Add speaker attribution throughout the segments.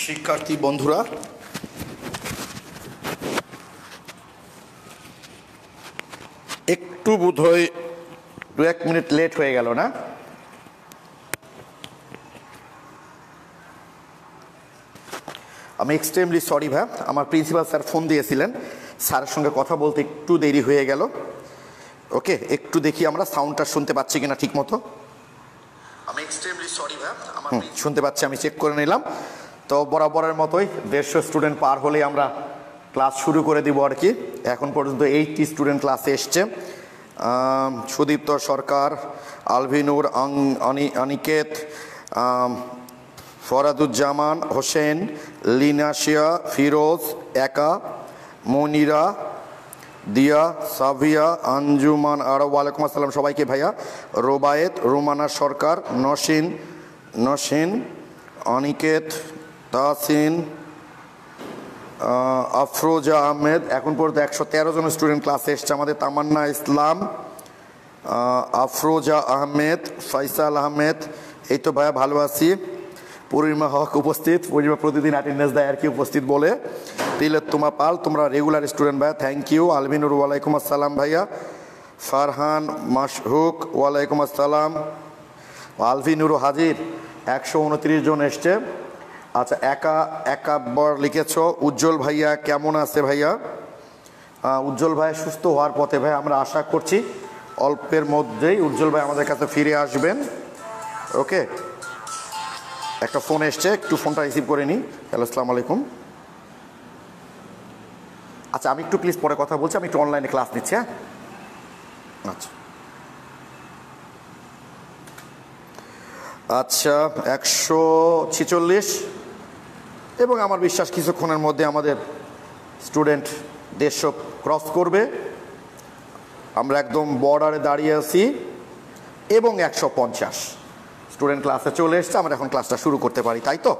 Speaker 1: শিক্ষার্থী বন্ধুরা, একটু বোধহয় 2-1 মিনিট লেট হয়ে গেল না? আমি এক্সট্রিমলি সরি ভাই, আমার প্রিন্সিপাল স্যার ফোন দিয়েছিলেন, স্যারের সঙ্গে কথা বলতে একটু দেরি হয়ে গেল। ওকে, একটু দেখি আমরা সাউন্ডটা শুনতে পাচ্ছি কিনা ঠিক মতো। আমি এক্সট্রিমলি সরি ভাই, আমার শুনতে পাচ্ছি, আমি চেক করে নিলাম। তো বরাবরের মতোই 150 স্টুডেন্ট পার হলেই আমরা ক্লাস শুরু করে দিব আর কি। এখন পর্যন্ত 80 স্টুডেন্ট ক্লাসে এসছে। সুদীপ্ত সরকার, আলভিনুর, অনিকেত, ফরাদুজ্জামান হোসেন, লিনাশিয়া, ফিরোজ, একা, মনিরা, দিয়া, সাভিয়া, আঞ্জুমান আর ওয়ালাইকুম আসসালাম সবাইকে ভাইয়া। রোবায়েত, রুমানা সরকার, নসীন, অনিকেত, তাসিন, আফরোজা আহমেদ। এখন পর্যন্ত 113 জন স্টুডেন্ট ক্লাসে এসছে আমাদের। তামান্না ইসলাম, আফরোজা আহমেদ, ফয়সাল আহমেদ, এই তো ভাইয়া ভালো আছি। পূর্ণিমা হক উপস্থিত, পূর্ণিমা প্রতিদিন অ্যাটেন্ডেন্স দেয় আর কি, উপস্থিত বলে। তিলোত্তমা পাল, তোমরা রেগুলার স্টুডেন্ট ভাইয়া, থ্যাংক ইউ। আলমিনুর, ওয়ালাইকুম আসসালাম ভাইয়া। ফারহান মাসহুক, ওয়ালাইকুম আসসালাম। আলভিনুরও হাজির, 129 জন এসছে। আচ্ছা, একাব্বর লিখেছ। উজ্জ্বল ভাইয়া কেমন আছে ভাইয়া? উজ্জ্বল ভাই সুস্থ হওয়ার পথে ভাই, আমরা আশা করছি অল্পের মধ্যেই উজ্জ্বল ভাই আমাদের কাছে ফিরে আসবেন। ওকে, একটা ফোন এসছে, একটু ফোনটা রিসিভ করে নিই। হ্যালো, আসসালামু আলাইকুম। আচ্ছা, আমি একটু প্লিজ পরে কথা বলছি, আমি একটু অনলাইনে ক্লাস নিচ্ছি। হ্যাঁ, আচ্ছা আচ্ছা 146, এবং আমার বিশ্বাস কিছুক্ষণের মধ্যে আমাদের স্টুডেন্ট 150 ক্রস করবে। আমরা একদম বর্ডারে দাঁড়িয়ে আছি এবং 150 স্টুডেন্ট ক্লাসে চলে এসছে। আমরা এখন ক্লাসটা শুরু করতে পারি, তাই তো?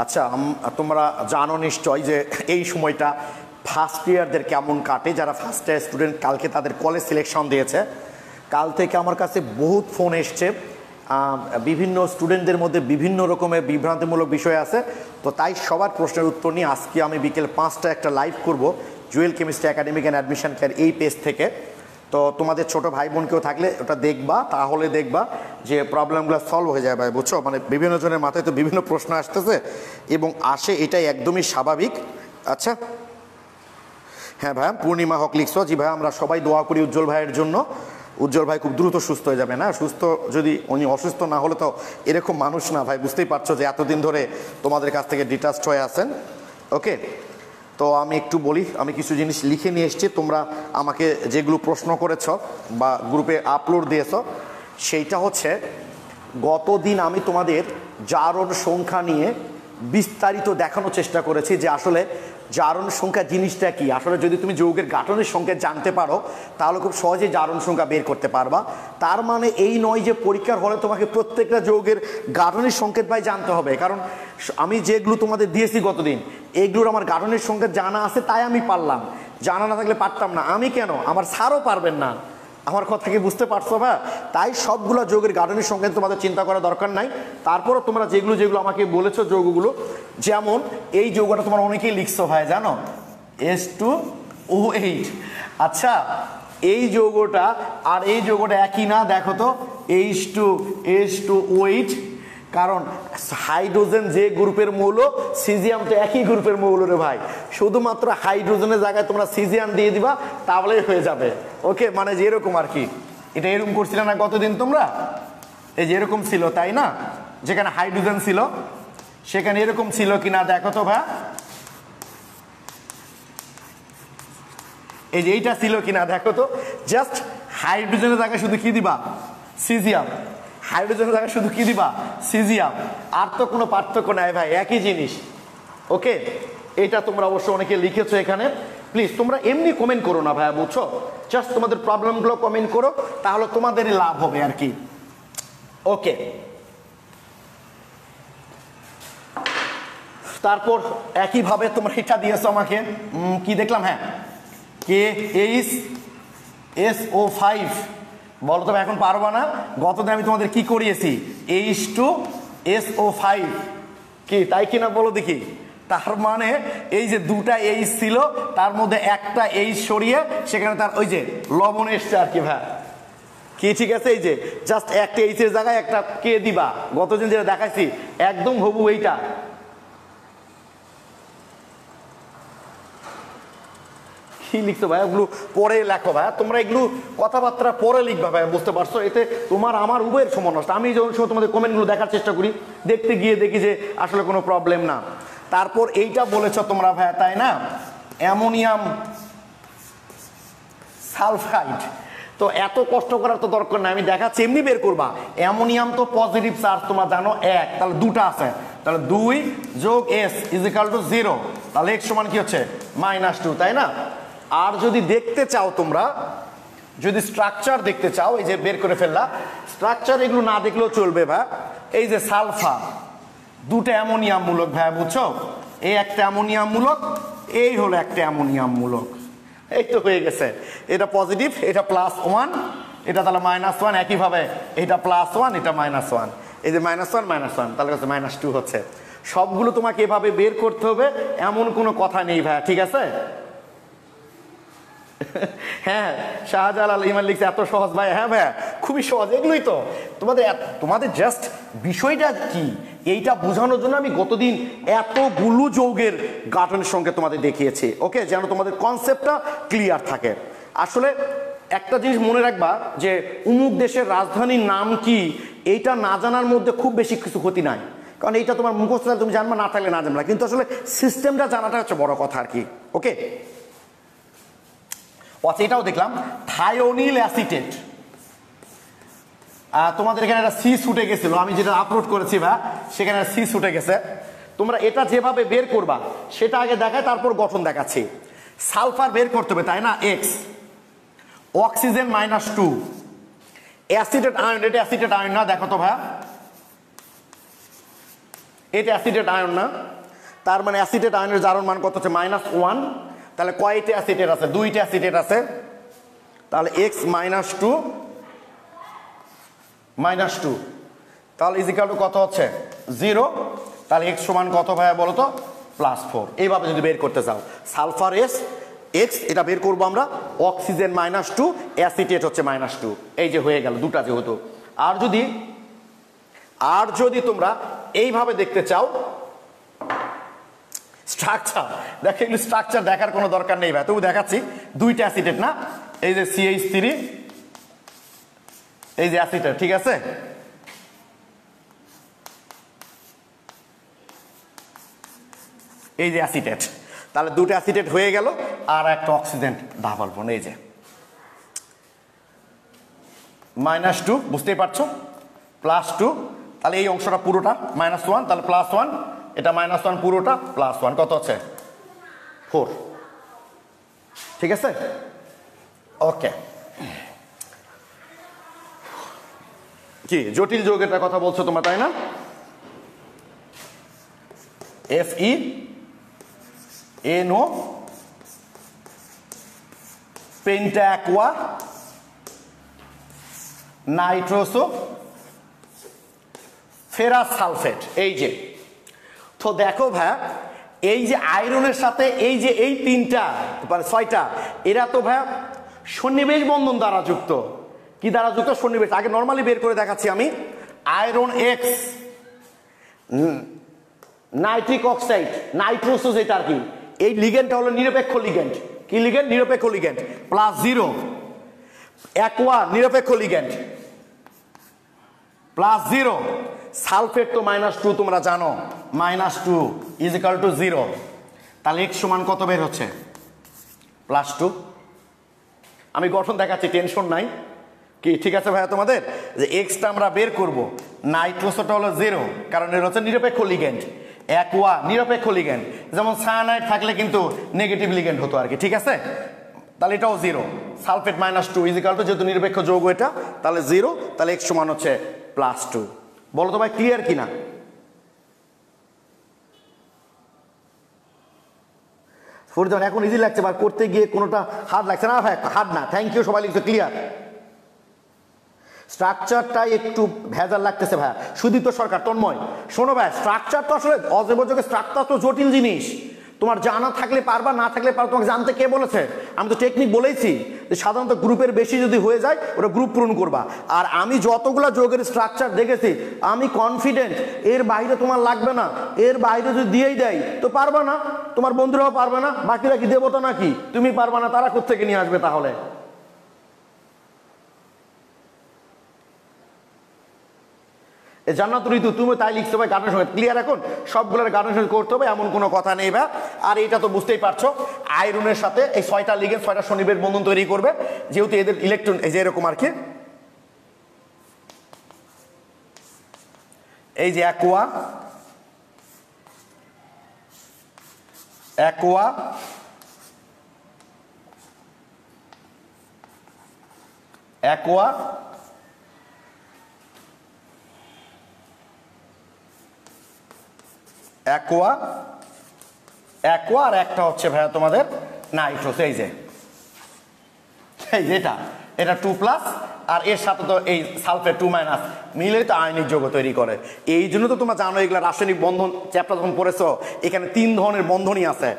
Speaker 1: আচ্ছা, তোমরা জানো নিশ্চয় যে এই সময়টা ফার্স্ট ইয়ারদের কেমন কাটে। যারা ফার্স্ট ইয়ার স্টুডেন্ট, কালকে তাদের কলেজ সিলেকশন দিয়েছে। কাল থেকে আমার কাছে বহুত ফোন এসছে, বিভিন্ন স্টুডেন্টদের মধ্যে বিভিন্ন রকমের বিভ্রান্তিমূলক বিষয় আছে। তো তাই সবার প্রশ্নের উত্তর নিয়ে আজকে আমি বিকেল 5টায় একটা লাইভ করব Jewel chemistry academic and admission care এই পেজ থেকে। তো তোমাদের ছোট ভাই বোন কেউ থাকলে ওটা দেখবা, তাহলে দেখবা যে প্রবলেমগুলো সলভ হয়ে যায় ভাই, বুঝছো? মানে বিভিন্ন জনের মাথায় তো বিভিন্ন প্রশ্ন আসতেছে এবং আসে, এটাই একদমই স্বাভাবিক। আচ্ছা, হ্যাঁ ভাই, পূর্ণিমা হক লিখছো। জি ভাই, আমরা সবাই দোয়া করি উজ্জ্বল ভাইয়ের জন্য। উজ্জ্বল ভাই খুব দ্রুত সুস্থ হয়ে যাবে। না, সুস্থ যদি উনি অসুস্থ না হলে তো এরকম মানুষ না ভাই, বুঝতেই পারছো যে এতদিন ধরে তোমাদের কাছ থেকে ডিটাচড হয়ে আছেন। ওকে, তো আমি একটু বলি, আমি কিছু জিনিস লিখে নিয়ে এসেছি। তোমরা আমাকে যেগুলো প্রশ্ন করেছ বা গ্রুপে আপলোড দিয়েছ, সেইটা হচ্ছে গতদিন আমি তোমাদের জারণ সংখ্যা নিয়ে বিস্তারিত দেখানোর চেষ্টা করেছি যে আসলে জারণ সংখ্যা জিনিসটা কি। আসলে যদি তুমি যৌগের গাঠনিক সংখ্যা জানতে পারো তাহলে খুব সহজেই জারণ সংখ্যা বের করতে পারবা। তার মানে এই নয় যে পরীক্ষার হলে তোমাকে প্রত্যেকটা যৌগের গাঠনিক সংকেত ভাই জানতে হবে, কারণ আমি যেগুলো তোমাদের দিয়েছি গতদিন, এইগুলোর আমার গাঠনিক সংকেত জানা আছে, তাই আমি পারলাম। জানা না থাকলে পারতাম না। আমি কেন, আমার স্যারও পারবেন না। আমার কথা কি বুঝতে পারছো ভাই? তাই সবগুলো যৌগের গাঠনিক সংকেত তোমাদের চিন্তা করার দরকার নাই। তারপরও তোমরা যেগুলো আমাকে বলেছো যৌগগুলো, যেমন এই যৌগটা তোমরা অনেকেই লিখছো ভাই, জানো, H2O8। আচ্ছা, এই যৌগটা আর এই যৌগটা একই না? দেখো তো, H2O8, কারণ হাইড্রোজেন যে গ্রুপের মৌল, সিজিয়াম তো একই গ্রুপের মৌল রে ভাই। শুধুমাত্র হাইড্রোজেনের জায়গায় তোমরা সিজিয়াম দিয়ে দিবা, তাহলেই হয়ে যাবে। ওকে, মানে যে এরকম আর কি, এটা এরকম করছিলে না গতদিন তোমরা? এই যে এরকম ছিল, তাই না? যেখানে হাইড্রোজেন ছিল সেখানে এরকম ছিল কিনা দেখো তো ভাই। এই যে এইটা ছিল কিনা দেখো তো। জাস্ট হাইড্রোজেনের জায়গায় শুধু কি দিবা? সিজিয়াম। হাইড্রোজেনের জায়গায় শুধু কি দিবা? সিজিয়াম। আর তো কোনো পার্থক্য নাই ভাই, একই জিনিস। ওকে, এটা তোমরা অবশ্য অনেকে লিখেছো এখানে। প্লিজ তোমরা এমনি কমেন্ট করো না ভাইয়া, বুঝছো? জাস্ট তোমাদের প্রবলেমগুলো কমেন্ট করো, তাহলে তোমাদেরই লাভ হবে আর কি। ওকে, তারপর একইভাবে তোমরা এটা দিয়েছো আমাকে কি দেখলাম, হ্যাঁ KHSO5, বলো তো এখন পারবা না? গতদিন আমি তোমাদের কি করিয়েছি, H2SO5 কি তাই কিনা বলো দেখি। তার মানে এই যে দুটা H ছিল তার মধ্যে একটা H সরিয়ে সেখানে তার ওই যে লবণ এসছে আর কি ভাই, কি ঠিক আছে? এই যে জাস্ট একটা H এর জায়গায় একটা K দিবা, গতদিন যেটা দেখাইছি একদম হবু এইটা। কি লিখছো ভাই এগুলো পরে লেখো ভাই, তোমরা এগুলো কথাবার্তা পরে লিখবা ভাই, বুঝতে পারছো? এতে তোমার আমার উভয়ের সময় নষ্ট। আমি যখন সময় তোমাদের কমেন্টগুলো দেখার চেষ্টা করি, দেখতে গিয়ে দেখি যে আসলে কোনো প্রবলেম না। তারপর এইটা বলেছো তোমরা ভাই, তাই না, অ্যামোনিয়াম সালফাইড। তো এত কষ্ট করার তো দরকার নাই, আমি দেখাচ্ছি এমনি বের করবা। অ্যামোনিয়াম তো পজিটিভ চার্জ তোমরা জানো 1, তাহলে দুটা আছে, তাহলে 2 যোগ S ইজিক্যাল টু 0, তাহলে X সমান কি হচ্ছে -2, তাই না? আর যদি দেখতে চাও তোমরা, যদি স্ট্রাকচার দেখতে চাও, এই যে বের করে ফেললা স্ট্রাকচার, এগুলো না দেখলেও চলবে ভাই। এই যে সালফার, দুটো অ্যামোনিয়াম মূলক ভাই, বুঝছো? এই একটা অ্যামোনিয়াম মূলক, এই হলো একটা অ্যামোনিয়াম মূলক, এই তো হয়ে গেছে। এটা পজিটিভ, এটা +1, এটা তাহলে -1, একইভাবে এটা +1, এটা -1, এই যে -1 -1 তাহলে হচ্ছে -2 হচ্ছে। সবগুলো তোমাকে এভাবে বের করতে হবে, এমন কোনো কথা নেই ভাই, ঠিক আছে? হ্যাঁ শাহজালাল ইমান লিখছে এত সহজ ভাই, হ্যাঁ ভাই খুবই সহজ, এগুলোই তো তোমাদের জাস্ট বিষয়টা কি এইটা বোঝানোর জন্য আমি গতদিন এতগুলো যৌগের গাঠনের সঙ্গে তোমাদের দেখিয়েছি, ওকে, যেন তোমাদের কনসেপ্টটা ক্লিয়ার থাকে। আসলে একটা জিনিস মনে রাখবা যে অমুক দেশের রাজধানীর নাম কি, এইটা না জানার মধ্যে খুব বেশি কিছু ক্ষতি নাই, কারণ এইটা তোমার মুখস্থ তুমি জানবা, না থাকলে না জানবা, কিন্তু আসলে সিস্টেমটা জানাটা হচ্ছে বড় কথা আর কি, ওকে। আচ্ছা এটাও দেখলাম থায়োনিল অ্যাসিটেট, তোমাদের এখানে একটা সি ছুটে গেছিল, আমি যেটা আপলোড করেছি বা সেখানে সি ছুটে গেছে। তোমরা এটা যেভাবে বের করবা সেটা আগে দেখায়, তারপর গঠন দেখাচ্ছি। সালফার বের করতে হবে, তাই না, X, অক্সিজেন -2, অ্যাসিটেট আয়ন, এটা অ্যাসিটেট আয়ন না, দেখো তো ভাই এটা অ্যাসিটেট আয়ন না, তার মানে অ্যাসিটেট আয়নের জারণ মান কত হচ্ছে -1, তাহলে কয়টা অ্যাসিটেট আছে, 2টা অ্যাসিটেট আছে, তাহলে X -2 -2, তাহলে ইজিক্যাল টু কত হচ্ছে 0, তাহলে X সমান কত ভাইয়া বলো তো +4। এইভাবে যদি বের করতে চাও সালফার X এটা বের করবো আমরা, অক্সিজেন -2, অ্যাসিটেট হচ্ছে -2, এই যে হয়ে গেল দুটা যেহেতু। আর যদি তোমরা এইভাবে দেখতে চাও স্ট্রাকচার, দেখো এগুলো স্ট্রাকচার দেখার কোনো দরকার নেই ভাই, তবু দেখাচ্ছি। 2টা অ্যাসিটেট না, এই যে CH3, এই যে অ্যাসিটেট, ঠিক আছে, এই যে অ্যাসিটেট, তাহলে 2টা অ্যাসিটেট হয়ে গেল, আর একটা অক্সিজেন ডাবল বন্ড, এই যে -2, বুঝতেই পারছো, +2, তাহলে এই অংশটা পুরোটা -1, তাহলে +1, এটা -1 পুরোটা +1, কত হচ্ছে 4, ঠিক আছে, ওকে। কি জটিল যৌগের কথা বলছো তোমরা, তাই না? FeNO পেন্টাঅ্যাকোয়া নাইট্রোসো ফেরাস সালফেট, এই যে। তো দেখো ভাই এই যে আয়রনের সাথে এই যে এই 3টা 6টা, এরা তো ভাই সন্নিবেশ বন্ধন দ্বারা যুক্ত। কি দ্বারা যুক্ত? সন্নিবেশ। আগে নর্মালি বের করে দেখাচ্ছি আমি। Iron X, nitric oxide, nitroso, যেটা আর কি, এই লিগেন্ডটা হলো নিরপেক্ষ লিগেন্ড। কি লিগেন্ড? নিরপেক্ষ লিগেন্ড, +0। অ্যাকোয়া নিরপেক্ষ লিগেন্ড, +0। সালফেট তো -2 তোমরা জানো, -2 ইজিক্যাল টু 0, তাহলে X সমান কত বের হচ্ছে +2। আমি গঠন দেখাচ্ছি, টেনশন নাই, কি ঠিক আছে ভাইয়া তোমাদের, যে Xটা আমরা বের করব। নাইট্রোসোটা হলো 0, কারণ এর হচ্ছে নিরপেক্ষ লিগেন্ড। অ্যাকোয়া নিরপেক্ষ লিগেন্ড, যেমন সায়ানাইড থাকলে কিন্তু নেগেটিভ লিগেন্ড হতো আর কি, ঠিক আছে, তাহলে এটাও 0। সালফেট -2 ইজিক্যাল টু, যেহেতু নিরপেক্ষ যৌগ এটা, তাহলে 0, তাহলে X সমান হচ্ছে +2। বলো তো ভাই ক্লিয়ার কিনা? ফরিদন এখন ইজি লাগছে, বা করতে গিয়ে কোনোটা হার্ড লাগছে না? ভাই হার্ড না, থ্যাংক ইউ, সবাই লিখছে ক্লিয়ার। স্ট্রাকচারটাই একটু ভেজাল লাগতেছে ভাইয়া। সুদীপ্ত সরকার, তন্ময়, শোনো ভাই, স্ট্রাকচার তো আসলে অজৈবযোগের স্ট্রাকচার তো জটিল জিনিস, তোমার জানা থাকলে পারবা, না থাকলে পারবা। তোমাকে জানতে কে বলেছে? আমি তো টেকনিক বলেইছি যে সাধারণত গ্রুপের বেশি যদি হয়ে যায় ওটা গ্রুপ পূরণ করবা। আর আমি যতগুলা যোগের স্ট্রাকচার দেখেছি আমি কনফিডেন্ট এর বাইরে তোমার লাগবে না। এর বাইরে যদি দিয়েই দেয় তো পারবা না, তোমার বন্ধুরাও পারবে না, বাকিরা কি দেবতা নাকি? তুমি পারবা না, তারা কোত্থেকে নিয়ে আসবে তাহলে? জান্নাত ঋতু, তুমি তাই লিখতে হবে গানের সঙ্গে ক্লিয়ার। এখন সবগুলোর গানের সঙ্গে করতে হবে এমন কোনো কথা নেই বা। আর এটা তো বুঝতেই পারছো, আয়রনের সাথে এই 6টা লিগেন্ড 6টা শনিবের বন্ধন তৈরি করবে, যেহেতু এদের ইলেকট্রন এই যে এরকম আর কি। এই যে aqua, aqua, aqua, aqua, aqua, আর একটা হচ্ছে ভাইয়া তোমাদের নাইট্রোস। এই যে এটা 2+, আর এর সাথে তো এই সালফেট 2- মিলে তো আয়নিক যৌগ তৈরি করে। এই জন্য তো তোমরা জানো এগুলো রাসায়নিক বন্ধন চ্যাপ্টার যখন পড়েছো এখানে 3 ধরনের বন্ধনই আছে।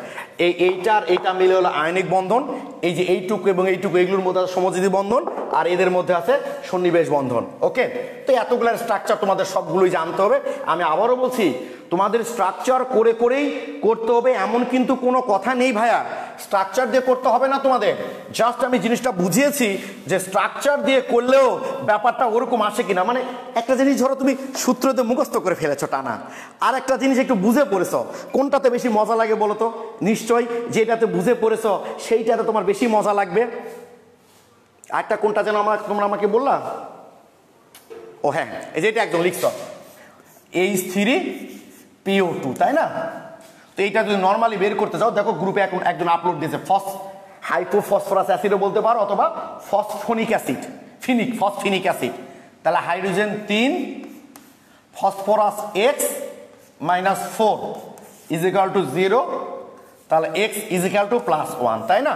Speaker 1: এইটা মিলে হলো আয়নিক বন্ধন, এই যে এইটুকু এবং এইটুকু এগুলোর মধ্যে আছে সমযোজী বন্ধন, আর এদের মধ্যে আছে সন্নিবেশ বন্ধন। ওকে, তো এতগুলোর স্ট্রাকচার তোমাদের সবগুলোই জানতে হবে। আমি আবারও বলছি, তোমাদের স্ট্রাকচার করে করেই করতে হবে এমন কিন্তু কোনো কথা নেই ভাইয়া। স্ট্রাকচার দিয়ে করতে হবে না তোমাদের, জাস্ট আমি জিনিসটা বুঝিয়েছি যে স্ট্রাকচার দিয়ে করলেও ব্যাপারটা ওরকম আসে কিনা। মানে একটা জিনিস ধরো তুমি সূত্রতে মুখস্থ করে ফেলেছো টানা, আর একটা জিনিস একটু বুঝে পড়েছ, কোনটাতে বেশি মজা লাগে বলো তো? নিশ্চয়ই যেটাতে বুঝে পড়েছ সেইটাতে তোমার বেশি মজা লাগবে। আরেকটা কোনটা যেন তোমরা আমাকে বললা? ও হ্যাঁ, এই যে এটা একদম লিখছ H3PO2, তাই না? তো এইটা যদি নর্মালি বের করতে যাও, দেখো গ্রুপে এখন একজন আপলোড দিয়েছে হাইপোফসফরাস অ্যাসিডও বলতে পারো, অথবা ফসফোনিক অ্যাসিড, ফসফিনিক অ্যাসিড। তাহলে হাইড্রোজেন 3 ফসফরাস X-4 = 0, তাহলে X = +1, তাই না?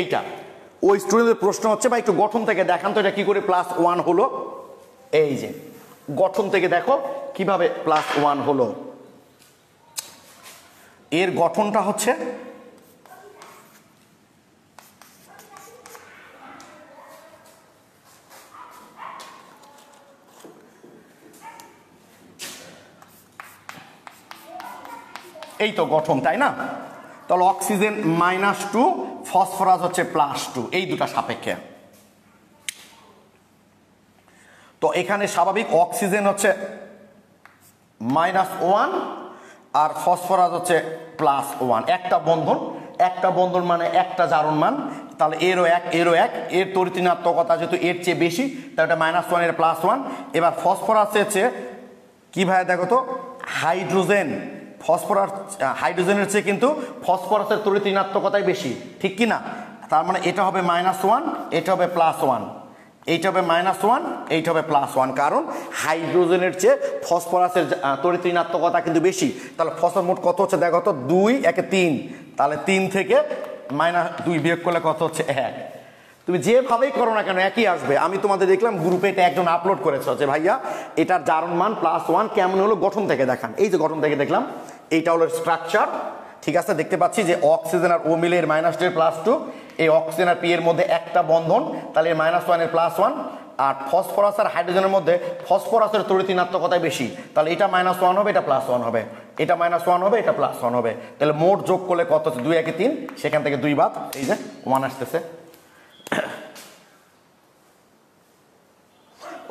Speaker 1: এইটা ওই স্টুডেন্টের প্রশ্ন হচ্ছে ভাই একটু গঠন থেকে দেখান তো এটা কি করে +1 হলো। এই যে গঠন থেকে দেখো কিভাবে +1 হলো। এর গঠনটা হচ্ছে এই তো গঠন, তাই না? তাহলে অক্সিজেন -2, ফসফরাস হচ্ছে +2, এই দুটা সাপেক্ষে। তো এখানে স্বাভাবিক অক্সিজেন হচ্ছে -1 আর ফসফরাস হচ্ছে +1, একটা বন্ধন মানে একটা জারণ মান। তাহলে এরও এক এর তড়িৎ ঋণাত্মকতা যেহেতু এর চেয়ে বেশি, তাহলে এটা -1 এর +1। এবার ফসফরাসের চেয়ে কি ভাই দেখো তো, হাইড্রোজেনের চেয়ে কিন্তু ফসফরাসের তড়িৎ ঋণাত্মকতাই বেশি, ঠিক কি না? তার মানে এটা হবে -1, এটা হবে +1, এইটা হবে -1, এইটা হবে +1, কারণ হাইড্রোজেনের চেয়ে ফসফরাসের তড়িৎ ঋণাত্মকতা কিন্তু বেশি। তাহলে ফসফর মোট কত হচ্ছে দেখো তো, 2 × 3, তাহলে 3 থেকে -2 বিয়োগ করলে কত হচ্ছে 1। তুমি যেভাবেই করো না কেন একই আসবে। আমি তোমাদের দেখলাম গ্রুপে এটা একজন আপলোড করেছে যে ভাইয়া এটার জারণ মান +1 কেমন হলো গঠন থেকে দেখান। এই যে গঠন থেকে দেখলাম, এইটা হলো স্ট্রাকচার, ঠিক আছে? দেখতে পাচ্ছি যে অক্সিজেন আর ও মিলে এর -2 এর +2, এই অক্সিজেন আর পি এর মধ্যে একটা বন্ধন, তাহলে এর -1 এর +1। আর ফসফরাস আর হাইড্রোজেনের মধ্যে ফসফরাসের তড়িৎ ঋণাত্মকতাই বেশি, তাহলে এটা -1 হবে, এটা +1 হবে, এটা -1 হবে, এটা +1 হবে। তাহলে মোট যোগ করলে কত হচ্ছে 2 × 3, সেখান থেকে 2 বাদ, এই যে 1 আসতেছে।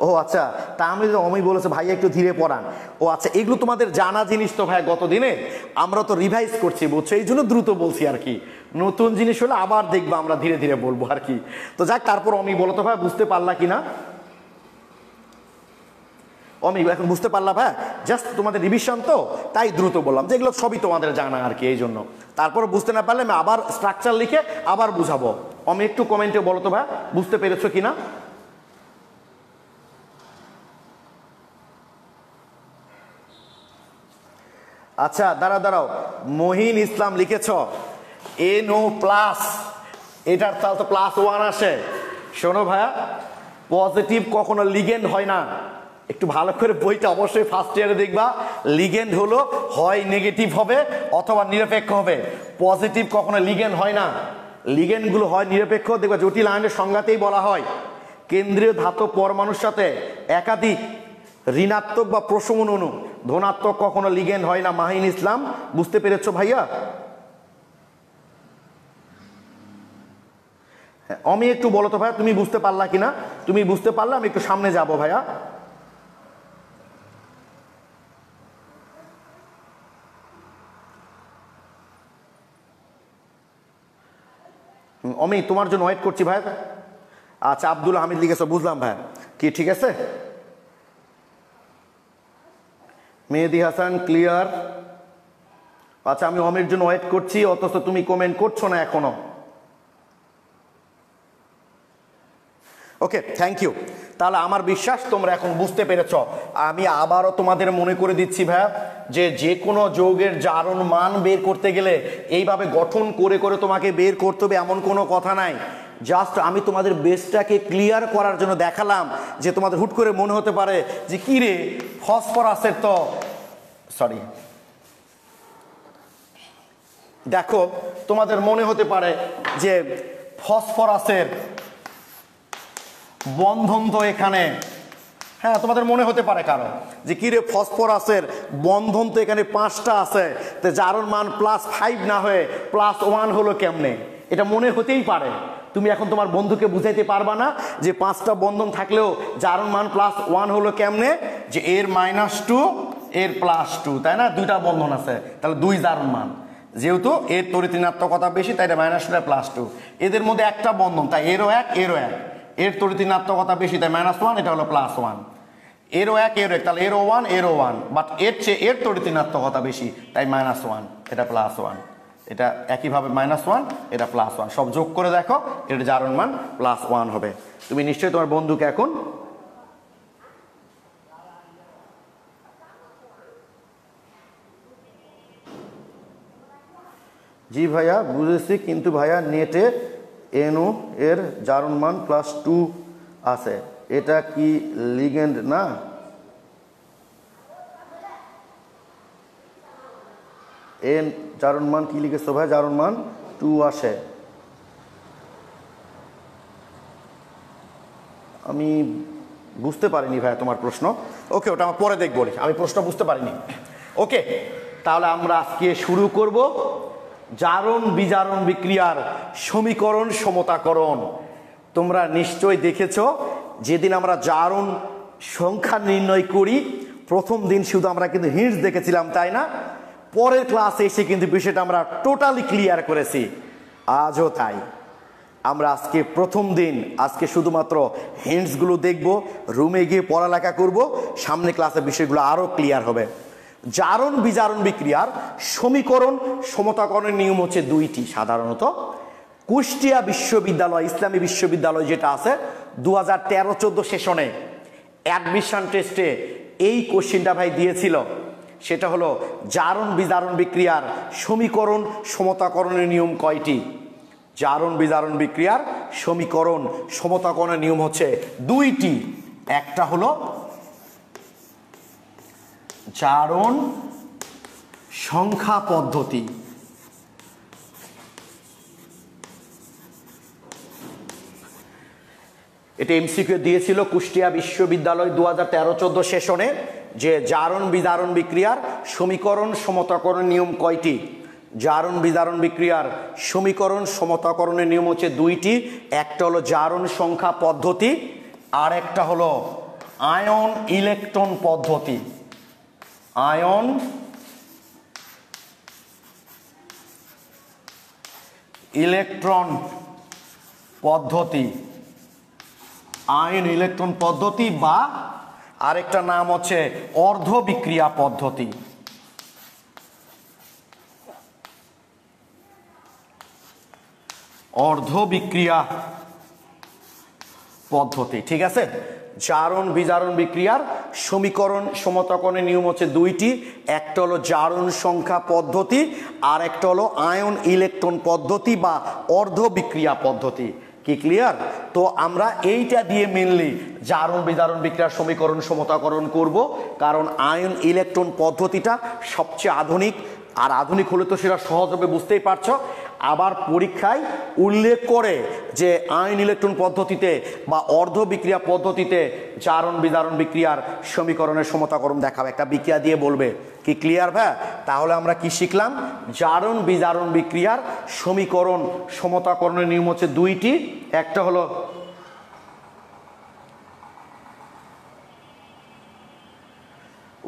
Speaker 1: ও আচ্ছা, তা আমি অমি বলেছে ভাইয়া একটু ধীরে পড়ান। ও আচ্ছা, এগুলো তোমাদের জানা জিনিস তো ভাই, গত দিনে আমরা তো রিভাইজ করছি বুঝছো, এই জন্য দ্রুত বলছি আর কি। নতুন জিনিস হলে আবার দেখবো আমরা ধীরে ধীরে বলবো আর কি। তো যাক, তারপর অমি বলো তো ভাই বুঝতে পারলা কিনা? অমি এখন বুঝতে পারলা ভাই? জাস্ট তোমাদের রিভিশন তো তাই দ্রুত বললাম, যেগুলো সবই তোমাদের জানা আর কি, এই জন্য। তারপর বুঝতে না পারলে আমি আবার স্ট্রাকচার লিখে আবার বুঝাবো। অমি একটু কমেন্টে বলো তো ভাই বুঝতে পেরেছো কিনা? আচ্ছা দাঁড়াও, মহিন ইসলাম লিখেছ NO প্লাস, এটার তাহলে তো +1 আসে। শোনো ভাইয়া, পজিটিভ কখনো লিগেন্ড হয় না। একটু ভালো করে বইটা অবশ্যই ফার্স্ট ইয়ারে দেখবা। লিগেন্ড হলো হয় নেগেটিভ হবে অথবা নিরপেক্ষ হবে, পজিটিভ কখনো লিগেন্ড হয় না। লিগেন্ডগুলো হয় নিরপেক্ষ। দেখবা জটিল আয়নের সংজ্ঞাতেই বলা হয় কেন্দ্রীয় ধাতব পরমাণুর সাথে একাধিক ঋণাত্মক বা প্রশমন অণু ধনাত্মক কখনো লিগেন্ড হয় না। মাহিন ইসলাম, বুঝতে পেরেছো ভাইয়া? আমি একটু বলো তো ভাইয়া, তুমি বুঝতে পারলা কিনা? তুমি বুঝতে পারলে আমি একটু সামনে যাব ভাইয়া। আমি তোমার জন্য ওয়েট করছি ভাই। আচ্ছা, আব্দুল হামিদ লিখেছো, বুঝলাম ভাই। কি ঠিক আছে? মেহেদি হাসান ক্লিয়ার। আচ্ছা, আমি অমির জন্য ওয়েট করছি, অথচ তুমি কমেন্ট করছো না এখনো। ওকে, থ্যাংক ইউ। তাহলে আমার বিশ্বাস তোমরা এখন বুঝতে পেরেছ। আমি আবারও তোমাদের মনে করে দিচ্ছি ভাইয়া, যে কোনো যৌগের জারণ মান বের করতে গেলে এইভাবে গঠন করে করে তোমাকে বের করতে হবে এমন কোনো কথা নাই। জাস্ট আমি তোমাদের বেসটাকে ক্লিয়ার করার জন্য দেখালাম, যে তোমাদের হুট করে মনে হতে পারে যে কি রে, ফসফরাসের তো সরি, দেখো তোমাদের মনে হতে পারে যে ফসফরাসের বন্ধন তো এখানে, হ্যাঁ তোমাদের মনে হতে পারে কারণ যে কি রে, ফসফরাসের বন্ধন তো এখানে 5টা আছে, তো জারণ মান +5 না হয়ে +1 হলো কেমনে? এটা মনে হতেই পারে। তুমি এখন তোমার বন্ধুকে বুঝাইতে পারবা না যে 5টা বন্ধন থাকলেও জারণ মান +1 হলো কেমনে, যে এর -2 এর +2, তাই না? 2টা বন্ধন আছে, তাহলে 2 জারণ মান। যেহেতু এর তড়িৎ ঋণাত্মকতা বেশি তাই এটা -2 +2, এদের মধ্যে একটা বন্ধন তাই এরও এক এরও এক, এর তড়িৎ ঋণাত্মকতা বেশি তাই -1, এটা হলো +1। এরও এক এরও এক, তাহলে এরও 1 এরও 1, বাট এর চেয়ে এর তড়িৎ ঋণাত্মকতা বেশি তাই -1, এটা +1, এটা একইভাবে -1, এটা +1, সব যোগ করে দেখো এর জারণ মান +1 হবে। তুমি নিশ্চয়ই তোমার বন্ধুকে এখন জি ভাইয়া বুঝেছি, কিন্তু ভাইয়া নেটে NO এর জারণ মান +2 আছে, এটা কি লিগেন্ড না? এন জারণ মান কি লিখেছো ভাই? জারণ মান 2 আসে। আমি বুঝতে পারিনি ভাই তোমার প্রশ্ন। ওকে, ওটা আমার পরে দেখবো, আমি প্রশ্ন বুঝতে পারিনি। ওকে, তাহলে আমরা আজকে শুরু করব জারণ বিজারণ বিক্রিয়ার সমীকরণ সমতাকরণ। তোমরা নিশ্চয় দেখেছো যেদিন আমরা জারণ সংখ্যা নির্ণয় করি প্রথম দিন শুধু আমরা কিন্তু হিন্টস দেখেছিলাম, তাই না? পরের ক্লাসে এসে কিন্তু বিষয়টা আমরা টোটালি ক্লিয়ার করেছি। আজও তাই। আমরা আজকে প্রথম দিন, আজকে শুধুমাত্র হিন্টসগুলো দেখব, রুমে গিয়ে পড়ালেখা করব, সামনে ক্লাসে বিষয়গুলো আরও ক্লিয়ার হবে। জারণ বিজারণ বিক্রিয়ার সমীকরণ সমতাকরণের নিয়ম হচ্ছে 2টি। সাধারণত কুষ্টিয়া বিশ্ববিদ্যালয়, ইসলামী বিশ্ববিদ্যালয় যেটা আছে, 2013-14 সেশনে অ্যাডমিশন টেস্টে এই কোশ্চিনটা ভাই দিয়েছিল। সেটা হলো জারণ বিজারণ বিক্রিয়ার সমীকরণ সমতাকরণের নিয়ম কয়টি? জারণ বিজারণ বিক্রিয়ার সমীকরণ সমতাকরণের নিয়ম হচ্ছে 2টি। একটা হলো জারণ সংখ্যা পদ্ধতি, এটা এমসিকিউ দিয়েছিল কুষ্টিয়া বিশ্ববিদ্যালয় 2013-14 সেশনে, যে জারণ বিজারণ বিক্রিয়ার সমীকরণ সমতাকরণ নিয়ম কয়টি? জারণ বিজারণ বিক্রিয়ার সমীকরণ সমতাকরণের নিয়ম হচ্ছে 2টি। একটা হলো জারণ সংখ্যা পদ্ধতি, আর একটা হলো আয়ন ইলেকট্রন পদ্ধতি। আয়ন ইলেকট্রন পদ্ধতি, আয়ন ইলেকট্রন পদ্ধতি, বা আরেকটা নাম হচ্ছে অর্ধ বিক্রিয়া পদ্ধতি। অর্ধ বিক্রিয়া পদ্ধতি, ঠিক আছে? জারণ বিজারণ বিক্রিয়ার সমীকরণ সমতাকরণের নিয়ম হচ্ছে দুইটি, একটা হলো জারণ সংখ্যা পদ্ধতি আর একটা হলো আয়ন ইলেকট্রন পদ্ধতি বা অর্ধ বিক্রিয়া পদ্ধতি। কি ক্লিয়ার? তো আমরা এইটা দিয়ে মেনলি জারণ বিজারণ বিক্রিয়ার সমীকরণ সমতাকরণ করব, কারণ আয়ন ইলেকট্রন পদ্ধতিটা সবচেয়ে আধুনিক, আর আধুনিক হলে তো সেটা সহজভাবে বুঝতেই পারছো। আবার পরীক্ষায় উল্লেখ করে যে আয়ন ইলেকট্রন পদ্ধতিতে বা অর্ধ বিক্রিয়া পদ্ধতিতে জারণ বিজারণ বিক্রিয়ার সমীকরণের সমতাকরণ দেখাবে, একটা বিক্রিয়া দিয়ে বলবে। কি ক্লিয়ার ভাই? তাহলে আমরা কি শিখলাম? জারণ বিজারণ বিক্রিয়ার সমীকরণ সমতাকরণের নিয়ম হচ্ছে দুইটি, একটা হলো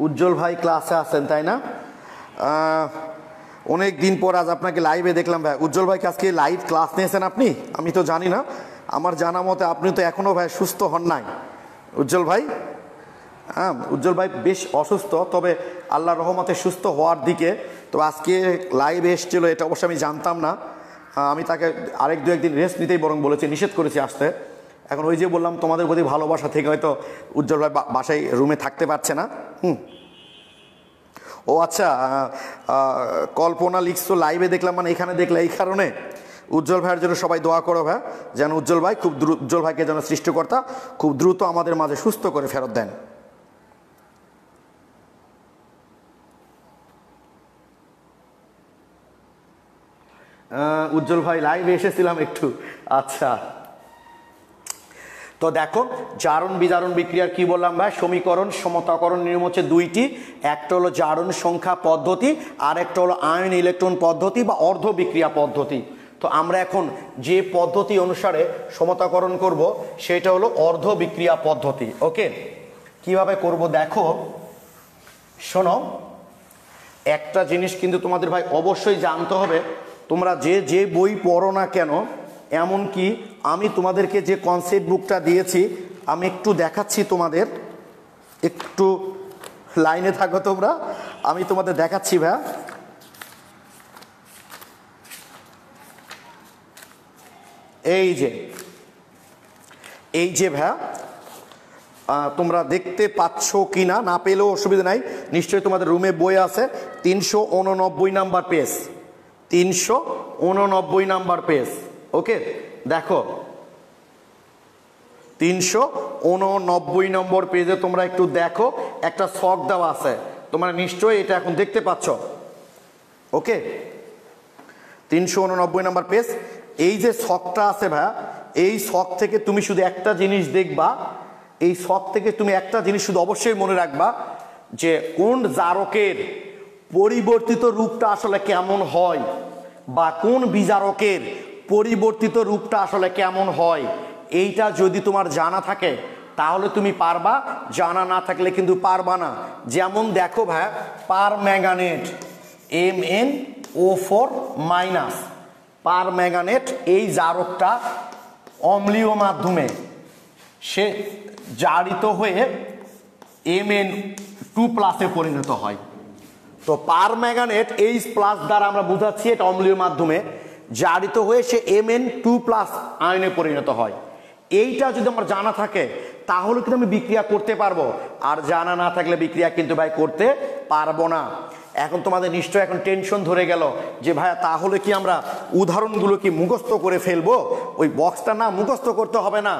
Speaker 1: উজ্জ্বল ভাই ক্লাসে আছেন তাই না? অনেক দিন পর আজ আপনাকে লাইভে দেখলাম ভাই। উজ্জ্বল ভাইকে আজকে লাইভ ক্লাস নিয়েছেন আপনি? আমি তো জানি না, আমার জানা মতে আপনি তো এখনও ভাই সুস্থ হন নাই উজ্জ্বল ভাই। হ্যাঁ, উজ্জ্বল ভাই বেশ অসুস্থ, তবে আল্লাহর রহমতে সুস্থ হওয়ার দিকে। তো আজকে লাইভে এসেছিল, এটা অবশ্য আমি জানতাম না। আমি তাকে আরেক দু একদিন রেস্ট নিতেই বরং বলেছি, নিষেধ করেছি আসতে। এখন ওই যে বললাম তোমাদের প্রতি ভালোবাসা থেকে হয়তো উজ্জ্বল ভাই বাসায় রুমে থাকতে পারছে না। ও আচ্ছা, কল্পনা লিখছো লাইভে দেখলাম, মানে এখানে দেখলে এই কারণে। উজ্জ্বল ভাইয়ের জন্য সবাই দোয়া করো ভাই, যেন উজ্জ্বল ভাই খুব দ্রুত, উজ্জ্বল ভাইকে যেন সৃষ্টিকর্তা খুব দ্রুত আমাদের মাঝে সুস্থ করে ফেরত দেন। উজ্জ্বল ভাই লাইভে এসেছিলাম একটু। আচ্ছা, তো দেখো জারণ বিজারণ বিক্রিয়ার কি বললাম ভাই, সমীকরণ সমতাকরণ নিয়ম হচ্ছে দুইটি, একটা হলো জারণ সংখ্যা পদ্ধতি আর একটা হলো আয়ন ইলেকট্রন পদ্ধতি বা অর্ধ বিক্রিয়া পদ্ধতি। তো আমরা এখন যে পদ্ধতি অনুসারে সমতাকরণ করব সেটা হলো অর্ধ বিক্রিয়া পদ্ধতি। ওকে, কিভাবে করব দেখো, শোনো, একটা জিনিস কিন্তু তোমাদের ভাই অবশ্যই জানতে হবে, তোমরা যে যে বই পড়ো না কেন, এমনকি আমি তোমাদেরকে যে কনসেপ্ট বুকটা দিয়েছি আমি একটু দেখাচ্ছি তোমাদের, একটু লাইনে থাকো তোমরা, আমি তোমাদের দেখাচ্ছি ভাই। এই যে ভাই, তোমরা দেখতে পাচ্ছ কি না, না পেলেও অসুবিধা নাই, নিশ্চয়ই তোমাদের রুমে বই আছে। 389 নাম্বার পেজ, 389 নাম্বার পেজ। ওকে, দেখো 389 নম্বর পেজে তোমরা একটু দেখো, একটা ছক দেওয়া আছে, তোমরা নিশ্চয়ই এটা এখন দেখতে পাচ্ছ। ওকে, 389 নম্বর পেজ। এই যে ছকটা আছে ভাই, এই ছক থেকে তুমি শুধু একটা জিনিস দেখবা, এই ছক থেকে তুমি একটা জিনিস শুধু অবশ্যই মনে রাখবা, যে কোন জারকের পরিবর্তিত রূপটা আসলে কেমন হয়, বা কোন বিজারকের পরিবর্তিত রূপটা আসলে কেমন হয়। এইটা যদি তোমার জানা থাকে তাহলে তুমি পারবা, জানা না থাকলে কিন্তু পারবা না। যেমন দেখো ভাই, পার ম্যাঙ্গানেট MnO4- পার ম্যাঙ্গানেট, এই জারকটা অম্লীয় মাধ্যমে সে জারিত হয়ে Mn2+ পরিণত হয়। তো পার ম্যাঙ্গানেট H+ দ্বারা আমরা বুঝাচ্ছি এটা অম্লীয় মাধ্যমে জারিত হয়ে সে Mn2+ আয়নে পরিণত হয়। এইটা যদি আমার জানা থাকে তাহলে কিন্তু আমি বিক্রিয়া করতে পারবো, আর জানা না থাকলে বিক্রিয়া কিন্তু ভাই করতে পারবো না। এখন তোমাদের নিশ্চয় এখন টেনশন ধরে গেল যে ভাইয়া তাহলে কি আমরা উদাহরণগুলো কি মুখস্থ করে ফেলবো? ওই বক্সটা না মুখস্থ করতে হবে না,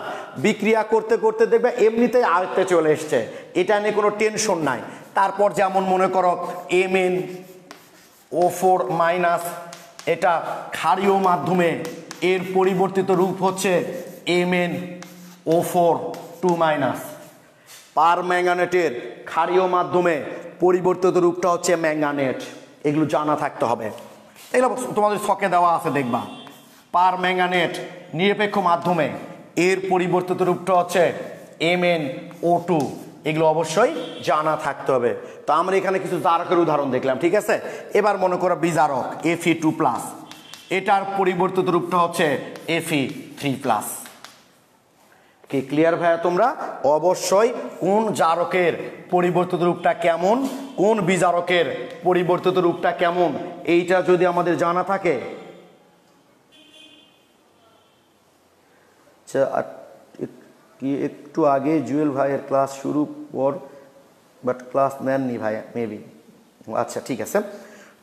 Speaker 1: বিক্রিয়া করতে করতে দেখবে এমনিতেই আয়ত্তে চলে এসছে, এটা নিয়ে কোনো টেনশন নাই। তারপর যেমন মনে করো MnO4-, এটা ক্ষারীয় মাধ্যমে, এর পরিবর্তিত রূপ হচ্ছে MnO4-2-। পার ম্যাঙ্গানেটের ক্ষারীয় মাধ্যমে পরিবর্তিত রূপটা হচ্ছে ম্যাঙ্গানেট। এগুলো জানা থাকতে হবে, এগুলো তোমাদের ছকে দেওয়া আছে দেখবা। পার ম্যাঙ্গানেট নিরপেক্ষ মাধ্যমে, এর পরিবর্তিত রূপটা হচ্ছে MnO2, এগুলো অবশ্যই জানা থাকতে হবে। তো আমরা এখানে কিছু জারকের উদাহরণ দেখলাম, ঠিক আছে। এবার মনে করো বিজারক Fe2+, এটার পরিবর্তিত রূপটা হচ্ছে Fe3+। কি ক্লিয়ার ভাইয়া তোমরা? অবশ্যই কোন জারকের পরিবর্তিত রূপটা কেমন, কোন বিজারকের পরিবর্তিত রূপটা কেমন, এইটা যদি আমাদের জানা থাকে। কি একটু আগে জুয়েল ভাইয়ের ক্লাস শুরু পর বাট ক্লাস নেননি ভাইয়া মেবি। আচ্ছা ঠিক আছে।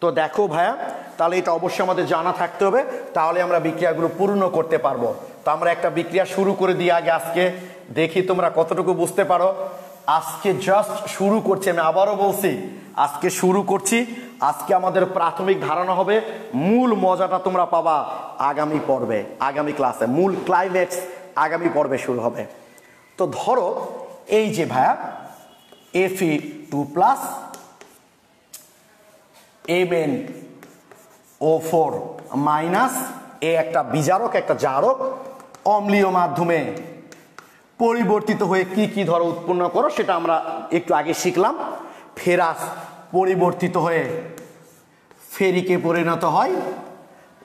Speaker 1: তো দেখো ভাইয়া, তাহলে এটা অবশ্যই আমাদের জানা থাকতে হবে, তাহলে আমরা বিক্রিয়াগুলো পূর্ণ করতে পারবো। তো আমরা একটা বিক্রিয়া শুরু করে দিই আগে আজকে, দেখি তোমরা কতটুকু বুঝতে পারো। আজকে জাস্ট শুরু করছি, আমি আবারও বলছি আজকে শুরু করছি। আজকে আমাদের প্রাথমিক ধারণা হবে, মূল মজাটা তোমরা পাবা আগামী পর্বে, আগামী ক্লাসে, মূল ক্লাইম্যাক্স আগামী পর্বে শুরু হবে। তো ধরো এই যে ভাইয়া Fe2+ MnO4 মাইনাস এ একটা বিজারক একটা জারক অম্লীয় মাধ্যমে পরিবর্তিত হয়ে কি কি ধরো উৎপন্ন করো সেটা আমরা একটু আগে শিখলাম। ফেরাস পরিবর্তিত হয়ে ফেরিকে পরিণত হয়,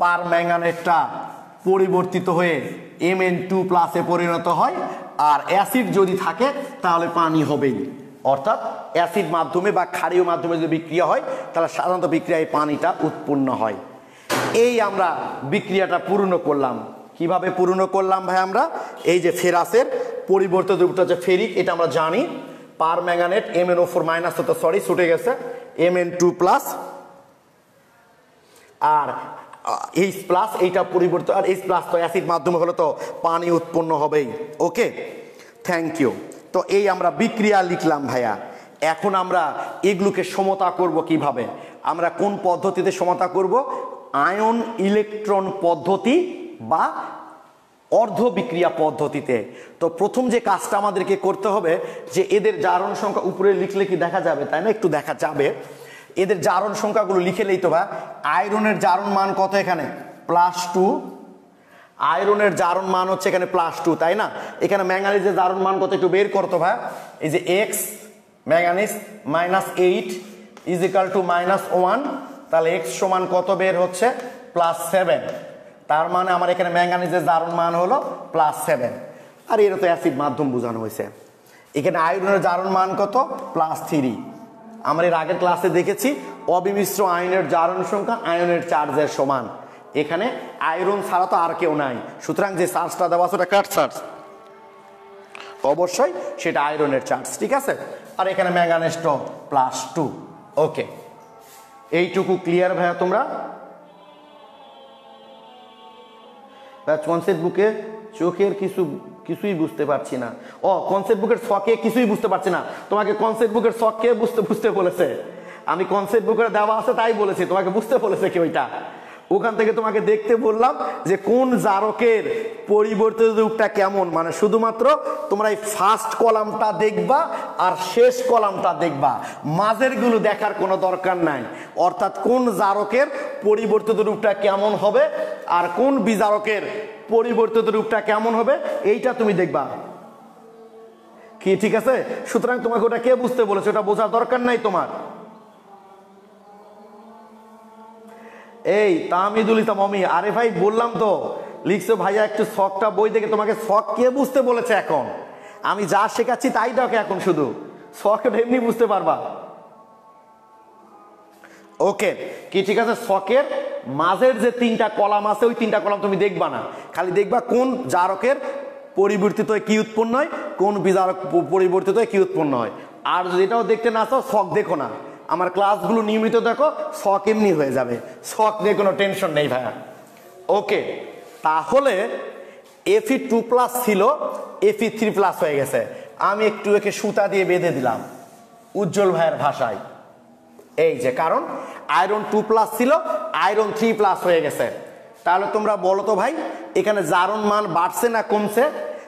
Speaker 1: পারম্যাঙ্গানেটটা পরিবর্তিত হয়ে Mn2+ পরিণত হয়, আর অ্যাসিড যদি থাকে তাহলে পানি হবেই। অর্থাৎ অ্যাসিড মাধ্যমে বা ক্ষারীয় মাধ্যমে যদি বিক্রিয়া হয় তাহলে সাধারণত বিক্রিয়ায় পানিটা উৎপন্ন হয়। এই আমরা বিক্রিয়াটা পূর্ণ করলাম। কিভাবে পূর্ণ করলাম ভাই? আমরা এই যে ফেরাসের পরিবর্তিত রূপটা হচ্ছে ফেরিক, এটা আমরা জানি। পারম্যাঙ্গানেট MnO4 মাইনাস, তো সরি ছুটে গেছে, Mn2+, আর H+ এইটা পরিবর্তিত, আর H+ তো অ্যাসিড মাধ্যমে হলে তো পানি উৎপন্ন হবেই। ওকে, থ্যাংক ইউ। তো এই আমরা বিক্রিয়া লিখলাম ভাইয়া। এখন আমরা এগুলোকে সমতা করব কিভাবে? আমরা কোন পদ্ধতিতে সমতা করব? আয়ন ইলেকট্রন পদ্ধতি বা অর্ধ বিক্রিয়া পদ্ধতিতে। তো প্রথম যে কাজটা আমাদেরকে করতে হবে যে এদের জারণ সংখ্যা উপরে লিখলে কি দেখা যাবে, তাই না? একটু দেখা যাবে। এদের জারণ সংখ্যাগুলো লিখেলেই তো ভাই, আয়রনের জারণ মান কত এখানে? +2। আয়রনের জারণ মান হচ্ছে এখানে +2, তাই না? এখানে ম্যাঙ্গানিজের জারণ মান কত একটু বের করতো ভাই। এই যে X ম্যাঙ্গানিজ -8 = -1, তাহলে X সমান কত বের হচ্ছে? +7। তার মানে আমার এখানে ম্যাঙ্গানিজের জারণ মান হলো +7। আর এর তো অ্যাসিড মাধ্যম বোঝানো হয়েছে। এখানে আয়রনের জারণ মান কত? +3। আমরা এর আগের ক্লাসে দেখেছি অবিমিশ্র আয়নের জারণ সংখ্যা আয়নের চার্জের সমান। এখানে আয়রন ছাড়া তো আর কেউ নাই, সুতরাং যে চার্জটা দেওয়া আছে ওটা কাট চার্জ, অবশ্যই সেটা আয়রনের চার্জ, ঠিক আছে? আর এখানে ম্যাঙ্গানিজটা +2। ওকে, এইটুকু ক্লিয়ার ভাইয়া তোমরা? কনসেপ্ট বুকে চোখের কিছুই বুঝতে পারছি না। কনসেপ্ট বুকের ছকে কিছুই বুঝতে পারছি না। তোমাকে কনসেপ্ট বুকের ছক কে বুঝতে বলেছে? আমি কনসেপ্ট বুকের দেওয়া আছে তাই বলেছি, তোমাকে বুঝতে বলেছে কি ওইটা? ওখান থেকে তোমাকে দেখতে বললাম যে কোন জারকের পরিবর্তিত রূপটা কেমন। মানে শুধুমাত্র তোমরা এই ফার্স্ট কলামটা দেখবা আর শেষ কলামটা দেখবা, মাঝের গুলো দেখার কোনো দরকার নাই। অর্থাৎ কোন জারকের পরিবর্তিত রূপটা কেমন হবে আর কোন বিজারকের পরিবর্তিত রূপটা কেমন হবে এইটা তুমি দেখবা কি, ঠিক আছে? সুতরাং তোমাকে ওটা কে বুঝতে বলেছে ওটা বোঝার দরকার নাই তোমার। এই তাহমিদুল ইসলাম অমি, আরে ভাই বললাম তো লিখছো ভাইয়া একটু শখটা বই দেখে, তোমাকে শখ কে বুঝতে বলেছে? এখন আমি যা শেখাচ্ছি তাই দেখো, এখন শুধু শখটা এমনি বুঝতে পারবা। ওকে কি, ঠিক আছে? শখের মাঝের যে 3টা কলাম আছে ওই 3টা কলাম তুমি দেখবা না, খালি দেখবা কোন জারকের পরিবর্তিত হয়ে কি উৎপন্ন হয়, কোন বিজারক পরিবর্তিত হয়ে কি উৎপন্ন হয়। আর যদি এটাও দেখতে না চাও শখ দেখো না, আমার ক্লাসগুলো নিয়মিত দেখো, শখ এমনি হয়ে যাবে, শখ নিয়ে কোনো টেনশন নেই ভাইয়া। ওকে, তাহলে Fe2+ ছিল Fe3+ হয়ে গেছে। আমি একটু একে সুতা দিয়ে বেঁধে দিলাম উজ্জ্বল ভাইয়ের ভাষায়। এই যে কারণ আয়রন 2+ ছিল আয়রন 3+ হয়ে গেছে। তাহলে তোমরা বলো তো ভাই এখানে জারণ মান বাড়ছে না কমছে?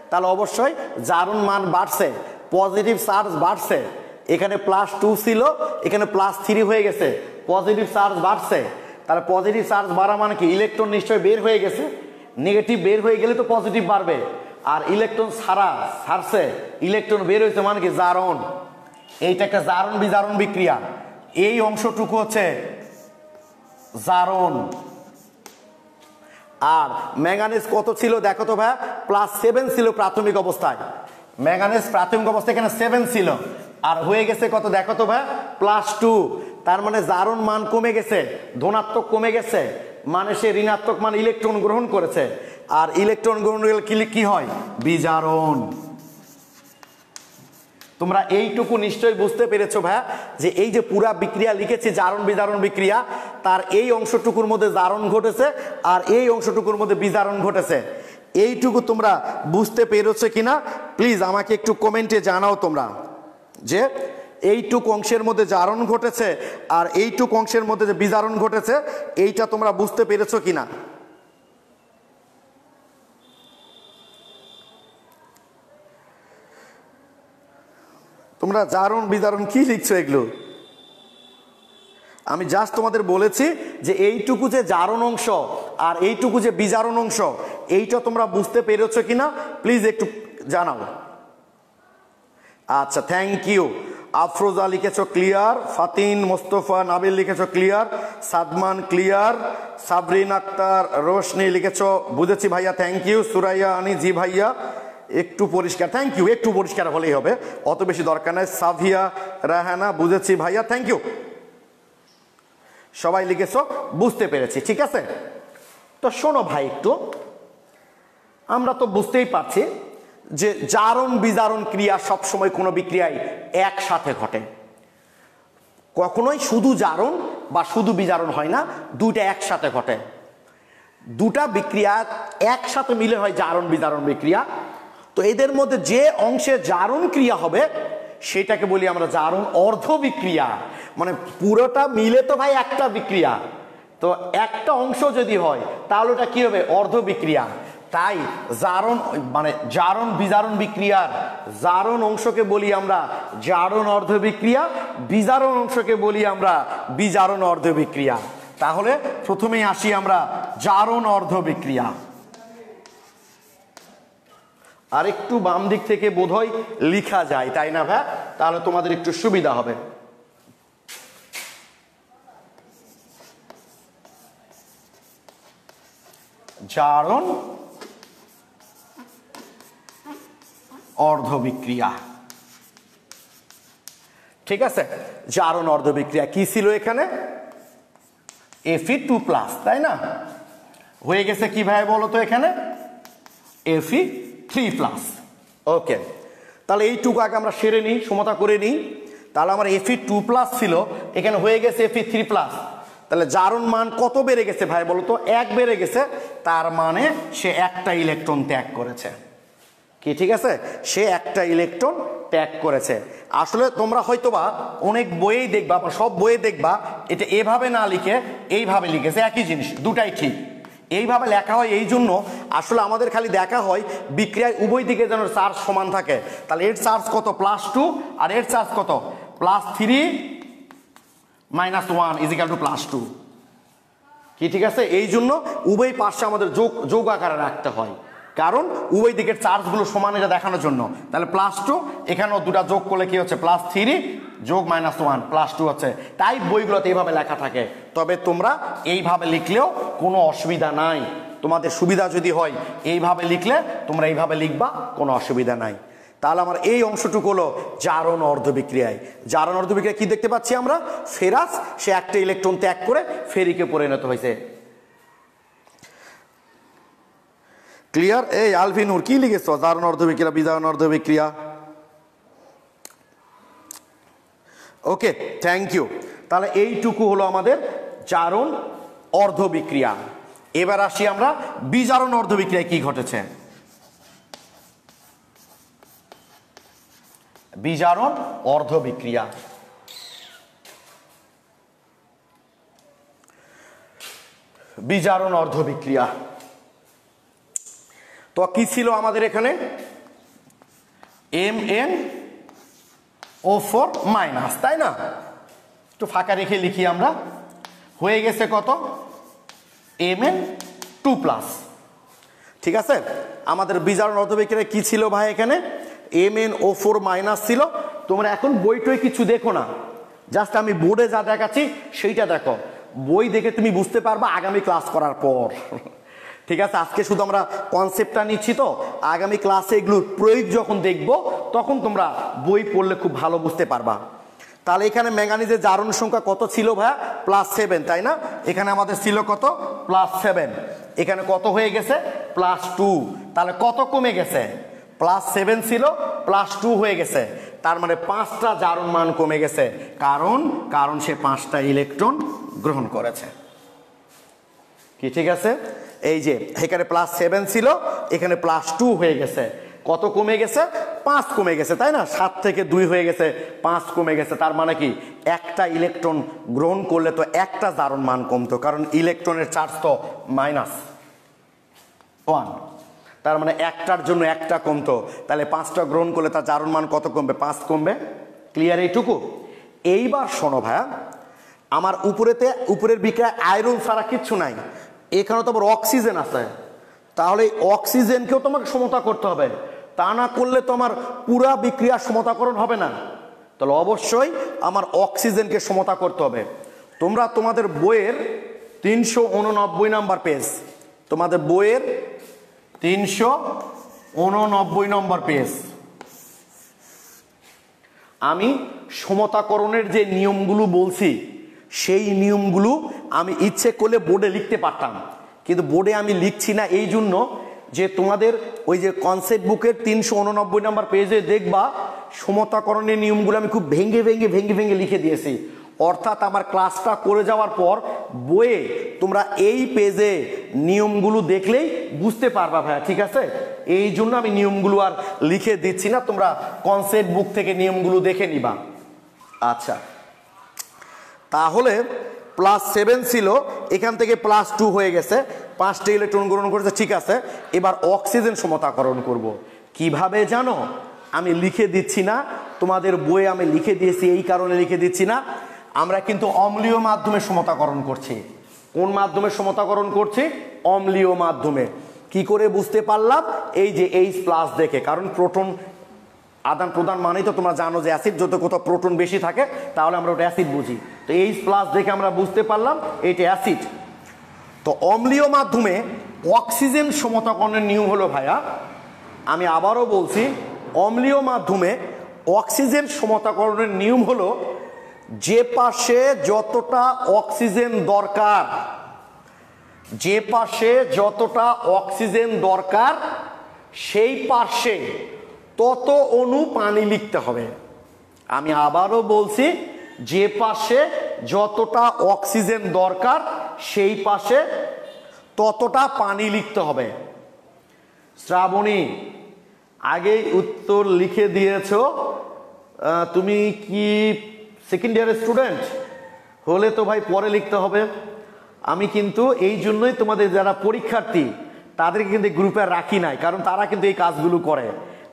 Speaker 1: তাহলে অবশ্যই জারণ মান বাড়ছে, পজিটিভ চার্জ বাড়ছে। এখানে +2 ছিল এখানে +3 হয়ে গেছে, পজিটিভ চার্জ বাড়ছে। তাহলে পজিটিভ চার্জ বাড়া মানে কি? ইলেকট্রন নিশ্চয়ই বের হয়ে গেছে, নেগেটিভ বের হয়ে গেলে তো পজিটিভ বাড়বে। আর ইলেকট্রন ছাড়ছে, ইলেকট্রন বের হয়েছে মানে কি? জারণ। এইটা একটা জারণ বিজারণ বিক্রিয়া, এই অংশটুকু হচ্ছে জারণ। আর ম্যাঙ্গানিজ কত ছিল দেখো তো ভাইয়া? +7 ছিল প্রাথমিক অবস্থায়। ম্যাঙ্গানিজ প্রাথমিক অবস্থায় এখানে 7 ছিল, আর হয়ে গেছে কত দেখো তো ভাইয়া? +2। তার মানে জারণ মান কমে গেছে, ধনাত্মক কমে গেছে, মানে সে ঋণাত্মক মান ইলেকট্রন গ্রহণ করেছে। আর ইলেকট্রন গ্রহণ করলে কি হয়? বিজারণ। তোমরা এইটুকু নিশ্চয়ই বুঝতে পেরেছো ভাইয়া যে এই যে পুরা বিক্রিয়া লিখেছি জারণ বিজারণ বিক্রিয়া, তার এই অংশটুকুর মধ্যে জারণ ঘটেছে আর এই অংশটুকুর মধ্যে বিজারণ ঘটেছে। এইটুকু তোমরা বুঝতে পেরেছো কিনা প্লিজ আমাকে একটু কমেন্টে জানাও তোমরা, যে এইটুকু অংশের মধ্যে জারণ ঘটেছে আর এইটুকু অংশের মধ্যে যে বিজারণ ঘটেছে এইটা তোমরা বুঝতে পেরেছো কিনা। তোমরা জারণ বিজারণ কি লিখছো এগুলো? আমি জাস্ট তোমাদের বলেছি যে এইটুকু যে জারণ অংশ আর এইটুকু যে বিজারণ অংশ এইটা তোমরা বুঝতে পেরেছো কিনা প্লিজ একটু জানাও। আচ্ছা, থ্যাংক ইউ। আফরোজা লিখেছো ক্লিয়ার, ফাতিন মোস্তফা নাবিল লিখেছো ক্লিয়ার, সাদমান ক্লিয়ার, সাবরিন আক্তার রোশনি লিখেছো বুঝেছি ভাইয়া, থ্যাংক ইউ। সুরাইয়া আনি জি ভাইয়া একটু পরিষ্কার, থ্যাংক ইউ, একটু পরিষ্কার হলেই হবে, অত বেশি দরকার নাই। সাভিয়া রাহানা বুঝেছি ভাইয়া, থ্যাংক ইউ। সবাই লিখেছো বুঝতে পেরেছি, ঠিক আছে। তো শোনো ভাই, একটু আমরা তো বুঝতেই পারছি যে জারণ বিজারণ ক্রিয়া সবসময় কোনো বিক্রিয়ায় একসাথে ঘটে, কখনোই শুধু জারণ বা শুধু বিজারণ হয় না, দুইটা একসাথে ঘটে। দুটা বিক্রিয়া একসাথে মিলে হয় জারণ বিজারণ বিক্রিয়া। তো এদের মধ্যে যে অংশে জারণ ক্রিয়া হবে সেটাকে বলি আমরা জারণ অর্ধ বিক্রিয়া, মানে পুরোটা মিলে তো ভাই একটা বিক্রিয়া, তো একটা অংশ যদি হয় তাহলে ওটা কি হবে? অর্ধ বিক্রিয়া। তাই জারণ মানে জারণ বিজারণ বিক্রিয়ার জারণ অংশকে বলি আমরা জারণ অর্ধ বিক্রিয়া, বিজারণ অংশকে বলি আমরা বিজারণ অর্ধ বিক্রিয়া। তাহলে প্রথমেই আসি আমরা জারণ অর্ধ বিক্রিয়া। আর একটু বাম দিক থেকে বোধহয় লিখা যায়, তাই না ভাই? তাহলে তোমাদের একটু সুবিধা হবে। জারণ অর্ধ বিক্রিয়া, ঠিক আছে। জারণ অর্ধ বিক্রিয়া কি ছিল এখানে? Fe2+, তাই না? হয়ে গেছে কি ভাই বলো তো এখানে? Fe3+। ওকে, তাহলে এইটুকু আগে আমরা সেরে নিই, সমতা করে নিই। তাহলে আমার Fe2+ ছিল, এখানে হয়ে গেছে Fe3+। তাহলে জারণ মান কত বেড়ে গেছে ভাই বলো তো? 1 বেড়ে গেছে, তার মানে সে একটা ইলেকট্রন ত্যাগ করেছে। কি ঠিক আছে? সে একটা ইলেকট্রন ত্যাগ করেছে। আসলে তোমরা হয়তোবা অনেক বইয়েই দেখবা, সব বইয়ে দেখবা এটা এভাবে না লিখে এইভাবে লিখেছে, একই জিনিস, দুটাই ঠিক। এইভাবে লেখা হয় এই জন্য, আসলে আমাদের খালি দেখা হয় বিক্রিয়ায় উভয় দিকে যেন চার্জ সমান থাকে। তাহলে এর চার্জ কত? +2, আর এর চার্জ কত? +3 - 1 = +2। কি ঠিক আছে? এই জন্য উভয় পাশে আমাদের যোগ আকারে রাখতে হয়, কারণ উভয় দিকের চার্জগুলো সমান এটা দেখানোর জন্য। তাহলে +2, এখানেও দুটা যোগ করলে কি হচ্ছে? +3 যোগ -1 +2 হচ্ছে। তাই বইগুলোতে এইভাবে লেখা থাকে। তবে তোমরা এইভাবে লিখলেও কোনো অসুবিধা নাই, তোমাদের সুবিধা যদি হয় এইভাবে লিখলে তোমরা এইভাবে লিখবা, কোনো অসুবিধা নাই। তাহলে আমার এই অংশটুকু হলো জারণ অর্ধ বিক্রিয়ায়। জারণ অর্ধ বিক্রিয়া কি দেখতে পাচ্ছি আমরা? ফেরাস সে একটা ইলেকট্রন ত্যাগ করে ফেরিকে পরিণত হয়েছে। ক্লিয়ার? এই আলভিনুর কি লিখেছ? জারণ অর্ধ বিক্রিয়া, বিজারণ অর্ধ বিক্রিয়া। ওকে, থ্যাংক ইউ। তাহলে এইটুকু হলো আমাদের জারণ অর্ধ বিক্রিয়া। এবার আসি আমরা বিজারণ অর্ধ বিক্রিয়ায় কি ঘটেছে। বিজারণ অর্ধ বিক্রিয়া, বিজারণ অর্ধ বিক্রিয়া। তো কি ছিল আমাদের এখানে? MnO4-, তাই না? একটু ফাঁকা রেখে লিখি আমরা। হয়ে গেছে কত? Mn2+। ঠিক আছে, আমাদের বিজারণ অর্ধ বিক্রিয়া কি ছিল ভাই? এখানে MnO4- ছিল। তোমরা এখন বইটই কিছু দেখো না, জাস্ট আমি বোর্ডে যা দেখাচ্ছি সেইটা দেখো। বই দেখে তুমি বুঝতে পারবা আগামী ক্লাস করার পর। ঠিক আছে, আজকে শুধু আমরা কনসেপ্টটা নিচ্ছি, তো আগামী ক্লাসে এগুলোর প্রয়োগ যখন দেখব তখন তোমরা বই পড়লে খুব ভালো বুঝতে পারবা। তাহলে এখানে ম্যাঙ্গানিজের জারণ সংখ্যা কত ছিল ভাইয়া? +7, তাই না? এখানে আমাদের ছিল কত? +7। এখানে কত হয়ে গেছে? +2। তাহলে কত কমে গেছে? +7 ছিল +2 হয়ে গেছে, তার মানে 5টা জারণ মান কমে গেছে। কারণ সে 5টা ইলেকট্রন গ্রহণ করেছে। কি ঠিক আছে? এই যে এখানে +7 ছিল, এখানে +2 হয়ে গেছে, কত কমে গেছে? 5 কমে গেছে, তাই না? 7 থেকে 2 হয়ে গেছে, 5 কমে গেছে। তার মানে কি একটা ইলেকট্রন গ্রহণ করলে তো একটা জারণ মান কমতো, কারণ ইলেকট্রনের চার্জ তো -1, তার মানে একটার জন্য একটা কমতো। তাহলে 5টা গ্রহণ করলে তার জারণ মান কত কমবে? 5 কমবে। ক্লিয়ার এইটুকু? এইবার শোনো ভাইয়া, আমার উপরের বিক্রিয়ায় আয়রন ছাড়া কিচ্ছু নাই, এখানে তো আবার অক্সিজেন আছে, তাহলে অক্সিজেনকেও তোমাকে সমতা করতে হবে, তা না করলে তো আমার পুরা বিক্রিয়া সমতাকরণ হবে না। তাহলে অবশ্যই আমার অক্সিজেনকে সমতা করতে হবে। তোমরা তোমাদের বইয়ের 389 নাম্বার পেজ, তোমাদের বইয়ের 389 নম্বর পেজ, আমি সমতাকরণের যে নিয়মগুলো বলছি সেই নিয়মগুলো আমি ইচ্ছে করলে বোর্ডে লিখতে পারতাম, কিন্তু বোর্ডে আমি লিখছি না এই জন্য যে তোমাদের ওই যে কনসেপ্ট বুকের 389 নম্বর পেজে দেখবা সমতাকরণের নিয়মগুলো আমি খুব ভেঙে লিখে দিয়েছি। অর্থাৎ আমার ক্লাসটা করে যাওয়ার পর বইয়ে তোমরা এই পেজে নিয়মগুলো দেখলেই বুঝতে পারবা ভাইয়া, ঠিক আছে? এই জন্য আমি নিয়মগুলো আর লিখে দিচ্ছি না, তোমরা কনসেপ্ট বুক থেকে নিয়মগুলো দেখে নিবা। আচ্ছা, তাহলে +7 ছিল, এখান থেকে +2 হয়ে গেছে, 5টা ইলেকট্রন গ্রহণ করেছে, ঠিক আছে। এবার অক্সিজেন সমতাকরণ করব। কিভাবে জানো? আমি লিখে দিচ্ছি না, তোমাদের বইয়ে আমি লিখে দিয়েছি, এই কারণে লিখে দিচ্ছি না। আমরা কিন্তু অম্লীয় মাধ্যমে সমতাকরণ করছি। কোন মাধ্যমে সমতাকরণ করছি? অম্লীয় মাধ্যমে। কি করে বুঝতে পারলাম? এই যে H+ দেখে, কারণ প্রোটন আদান প্রদান মানেই তো তোমরা জানো যে অ্যাসিড, যত কোথাও প্রোটন বেশি থাকে তাহলে আমরা ওটা অ্যাসিড বুঝি। তো H+ দেখে আমরা বুঝতে পারলাম এটা অ্যাসিড। তো অম্লীয় মাধ্যমে অক্সিজেন সমতাকরণের নিয়ম হলো ভাইয়া, আমি আবারও বলছি, অম্লীয় মাধ্যমে অক্সিজেন সমতাকরণের নিয়ম হলো যে পাশে যতটা অক্সিজেন দরকার, যে পাশে যতটা অক্সিজেন দরকার সেই পাশে তত অণু পানি লিখতে হবে। আমি আবারও বলছি, যে পাশে যতটা অক্সিজেন দরকার সেই পাশে ততটা পানি লিখতে হবে। শ্রাবণী আগেই উত্তর লিখে দিয়েছো, তুমি কি সেকেন্ড ইয়ারের স্টুডেন্ট? হলে তো ভাই পরে লিখতে হবে। আমি কিন্তু এই জন্যই তোমাদের যারা পরীক্ষার্থী তাদেরকে কিন্তু গ্রুপে রাখি নাই, কারণ তারা কিন্তু এই কাজগুলো করে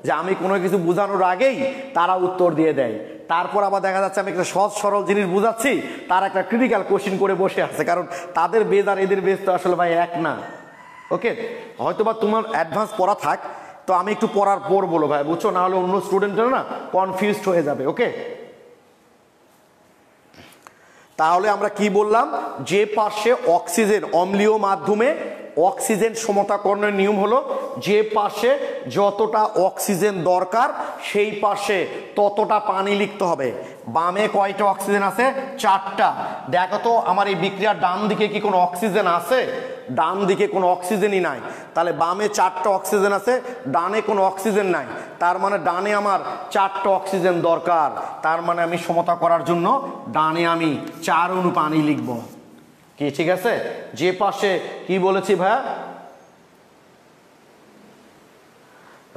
Speaker 1: যে আমি কোনো কিছু বোঝানোর আগেই তারা উত্তর দিয়ে দেয়, তারপর আবার দেখা যাচ্ছে আমি একটা সহজ সরল জিনিস বুঝাচ্ছি, তারা একটা ক্রিটিক্যাল কোশ্চেন করে বসে আছে, কারণ তাদের বেজ আর এদের বেজ তো আসলে ভাই এক না। ওকে, হয়তোবা তোমার অ্যাডভান্স পড়া থাক, তো আমি একটু পড়ার পর বলো ভাই, বুঝছো? না হলে অন্য স্টুডেন্টরা না কনফিউজড হয়ে যাবে। ওকে, তাহলে আমরা কি বললাম? যে পাশে অক্সিজেন, অম্লীয় মাধ্যমে অক্সিজেন সমতাকরণের নিয়ম হলো যে পাশে যতটা অক্সিজেন দরকার সেই পাশে ততটা পানি লিখতে হবে। বামে কয়টা অক্সিজেন আছে? 4টা। দেখো তো আমার এই বিক্রিয়ার ডান দিকে কি কোনো অক্সিজেন আছে? ডান দিকে কোনো অক্সিজেনই নাই। তাহলে বামে 4টা অক্সিজেন আছে, ডানে কোনো অক্সিজেন নাই, তার মানে ডানে আমার 4টা অক্সিজেন দরকার। তার মানে আমি সমতা করার জন্য ডানে আমি 4 অণু পানি লিখব। কি ঠিক আছে? যে পাশে কি বলেছি ভাইয়া?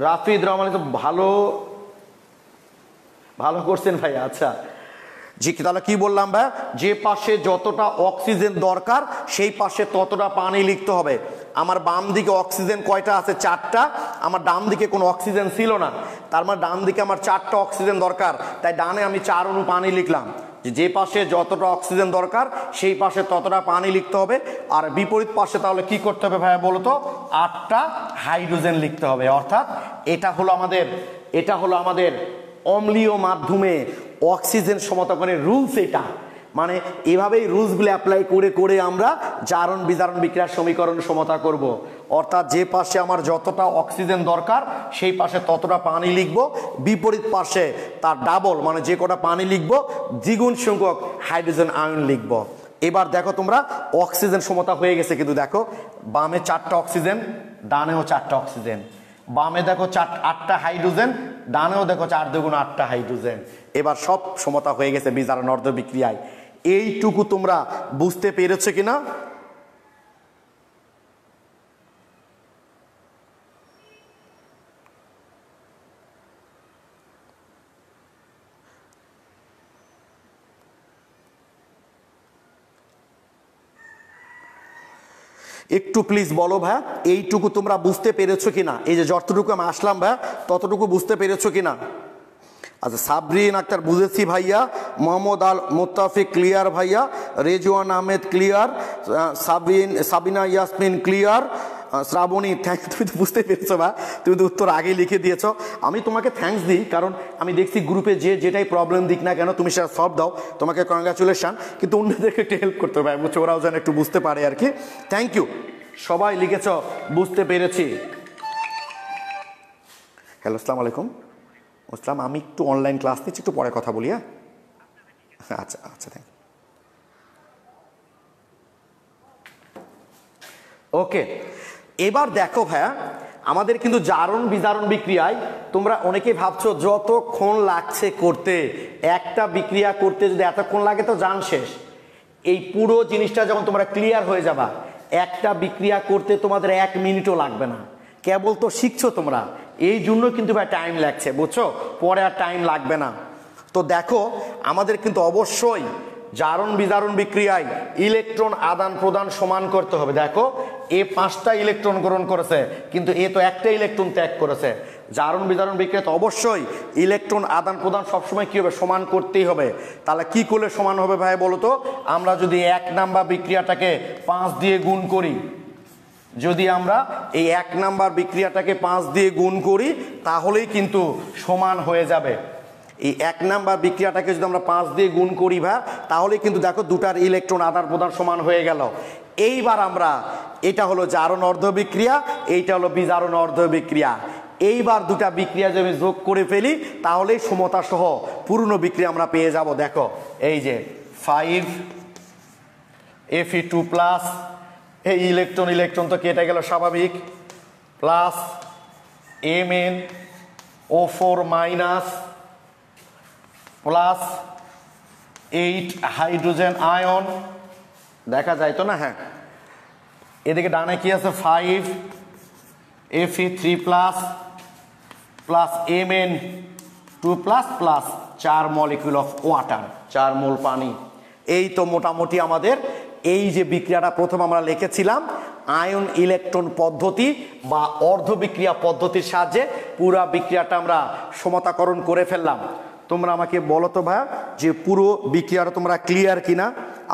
Speaker 1: রাফিদ রহমান তো ভালো করছেন ভাই। আচ্ছা জি, তাহলে কি বললাম ভাই? যে পাশে যতটা অক্সিজেন দরকার সেই পাশে ততটা পানি লিখতে হবে। আমার বাম দিকে অক্সিজেন কয়টা আছে? 4টা। আমার ডান দিকে কোনো অক্সিজেন ছিল না, তার মানে ডান দিকে আমার 4টা অক্সিজেন দরকার, তাই ডানে আমি 4 অণু পানি লিখলাম। যে পাশে যতটা অক্সিজেন দরকার সেই পাশে ততটা পানি লিখতে হবে। আর বিপরীত পাশে তাহলে কি করতে হবে ভাইয়া বলো তো? 8টা হাইড্রোজেন লিখতে হবে। অর্থাৎ এটা হলো আমাদের অম্লীয় মাধ্যমে অক্সিজেন সমতাকরণের রুলস। এটা মানে এভাবেই রুলসগুলো অ্যাপ্লাই করে করে আমরা জারণ বিজারণ বিক্রিয়ার সমীকরণ সমতা করব। অর্থাৎ যে পাশে আমার যতটা অক্সিজেন দরকার সেই পাশে ততটা পানি লিখব, বিপরীত পাশে তার ডাবল মানে যে কটা পানি লিখব দ্বিগুণ সংখ্যক হাইড্রোজেন আয়ন লিখব। এবার দেখো তোমরা অক্সিজেন সমতা হয়ে গেছে, কিন্তু দেখো বামে 4টা অক্সিজেন, ডানেও 4টা অক্সিজেন। বামে দেখো 8টা হাইড্রোজেন, ডানেও দেখো 4 দুগুণ 8টা হাইড্রোজেন। এবার সব সমতা হয়ে গেছে বিজারণ অর্ধ বিক্রিয়ায়। এইটুকু তোমরা বুঝতে পেরেছো কিনা? একটু প্লিজ বলো ভাইয়া, এইটুকু তোমরা বুঝতে পেরেছো কিনা? এই যে যতটুকু আমি আসলাম ভাইয়া, ততটুকু বুঝতে পেরেছো কিনা? আচ্ছা, সাবরিন আক্তার বুঝেছি ভাইয়া, মোহাম্মদ আল মোত্তাফিক ক্লিয়ার ভাইয়া, Rezwan Ahmed clear, Sabina Yasmin clear, Srabani thank, তুমি তো বুঝতে পেরেছো বা, তুমি তো উত্তর আগেই লিখে দিয়েছো। আমি তোমাকে থ্যাঙ্কস দিই, কারণ আমি দেখছি গ্রুপে যেটাই প্রবলেম দিক না কেন তুমি সেটা সলভ দাও, তোমাকে কংগ্রাচুলেশন। কিন্তু অন্যদেরকে একটু হেল্প করতে হবে বুঝছো, ওরাও যেন একটু বুঝতে পারে আর কি। থ্যাংক ইউ, সবাই লিখেছ বুঝতে পেরেছি। হ্যালো, আসসালামু আলাইকুম। আসসালাম, আমি একটু অনলাইন ক্লাস নিচ্ছি, একটু পরে কথা বলি। হ্যাঁ, আচ্ছা আচ্ছা, থ্যাংক ইউ। ওকে, এবার দেখো ভাইয়া, আমাদের কিন্তু জারণ বিজারণ বিক্রিয়ায় তোমরা অনেকেই ভাবছো যতক্ষণ লাগছে করতে, একটা বিক্রিয়া করতে যদি এতক্ষণ লাগে তো জান শেষ। এই পুরো জিনিসটা যখন তোমরা ক্লিয়ার হয়ে যাবা, একটা বিক্রিয়া করতে তোমাদের 1 মিনিটও লাগবে না। কেবল তো শিখছো তোমরা, এই জন্য কিন্তু ভাই টাইম লাগছে, বুঝছো, পরে আর টাইম লাগবে না। তো দেখো, আমাদের কিন্তু অবশ্যই জারণ বিজারণ বিক্রিয়ায় ইলেকট্রন আদান প্রদান সমান করতে হবে। দেখো, এ 5টা ইলেকট্রন গ্রহণ করেছে, কিন্তু এ তো একটা ইলেকট্রন ত্যাগ করেছে। জারণ বিজারণ বিক্রিয়াতে অবশ্যই ইলেকট্রন আদান প্রদান সবসময় কি হবে, সমান করতেই হবে। তাহলে কি করলে সমান হবে ভাই বলো তো? আমরা যদি 1 নাম্বার বিক্রিয়াটাকে 5 দিয়ে গুণ করি, যদি আমরা এই 1 নাম্বার বিক্রিয়াটাকে 5 দিয়ে গুণ করি, তাহলেই কিন্তু সমান হয়ে যাবে। এই 1 নাম্বার বিক্রিয়াটাকে যদি আমরা 5 দিয়ে গুণ করি ভাই, তাহলে কিন্তু দেখো দুটার ইলেকট্রন আদান প্রদান সমান হয়ে গেল। এইবার আমরা, এটা হলো জারণ অর্ধ বিক্রিয়া, এইটা হলো বিজারণ অর্ধ বিক্রিয়া। এইবার দুটা বিক্রিয়া যদি আমি যোগ করে ফেলি, তাহলেই সমতা সহ পূর্ণ বিক্রিয়া আমরা পেয়ে যাব। দেখো, এই যে 5 Fe2+, এই ইলেকট্রন তো কেটে গেল স্বাভাবিক, plus MnO4- plus 8 hydrogen ion, দেখা যায় তো না? হ্যাঁ, এদিকে ডানে কি আছে, 5 Fe3+ plus Mn2+ plus 4 molecule of water, 4 মোল পানি। এই তো মোটামুটি আমাদের এই যে বিক্রিয়াটা প্রথম আমরা লিখেছিলাম আয়ন ইলেকট্রন পদ্ধতি বা অর্ধ বিক্রিয়া পদ্ধতির সাহায্যে পুরো বিক্রিয়াটা আমরা সমতাকরণ করে ফেললাম। তোমরা আমাকে বলো তো ভাই, যে পুরো বিক্রিয়াটা তোমরা ক্লিয়ার কিনা?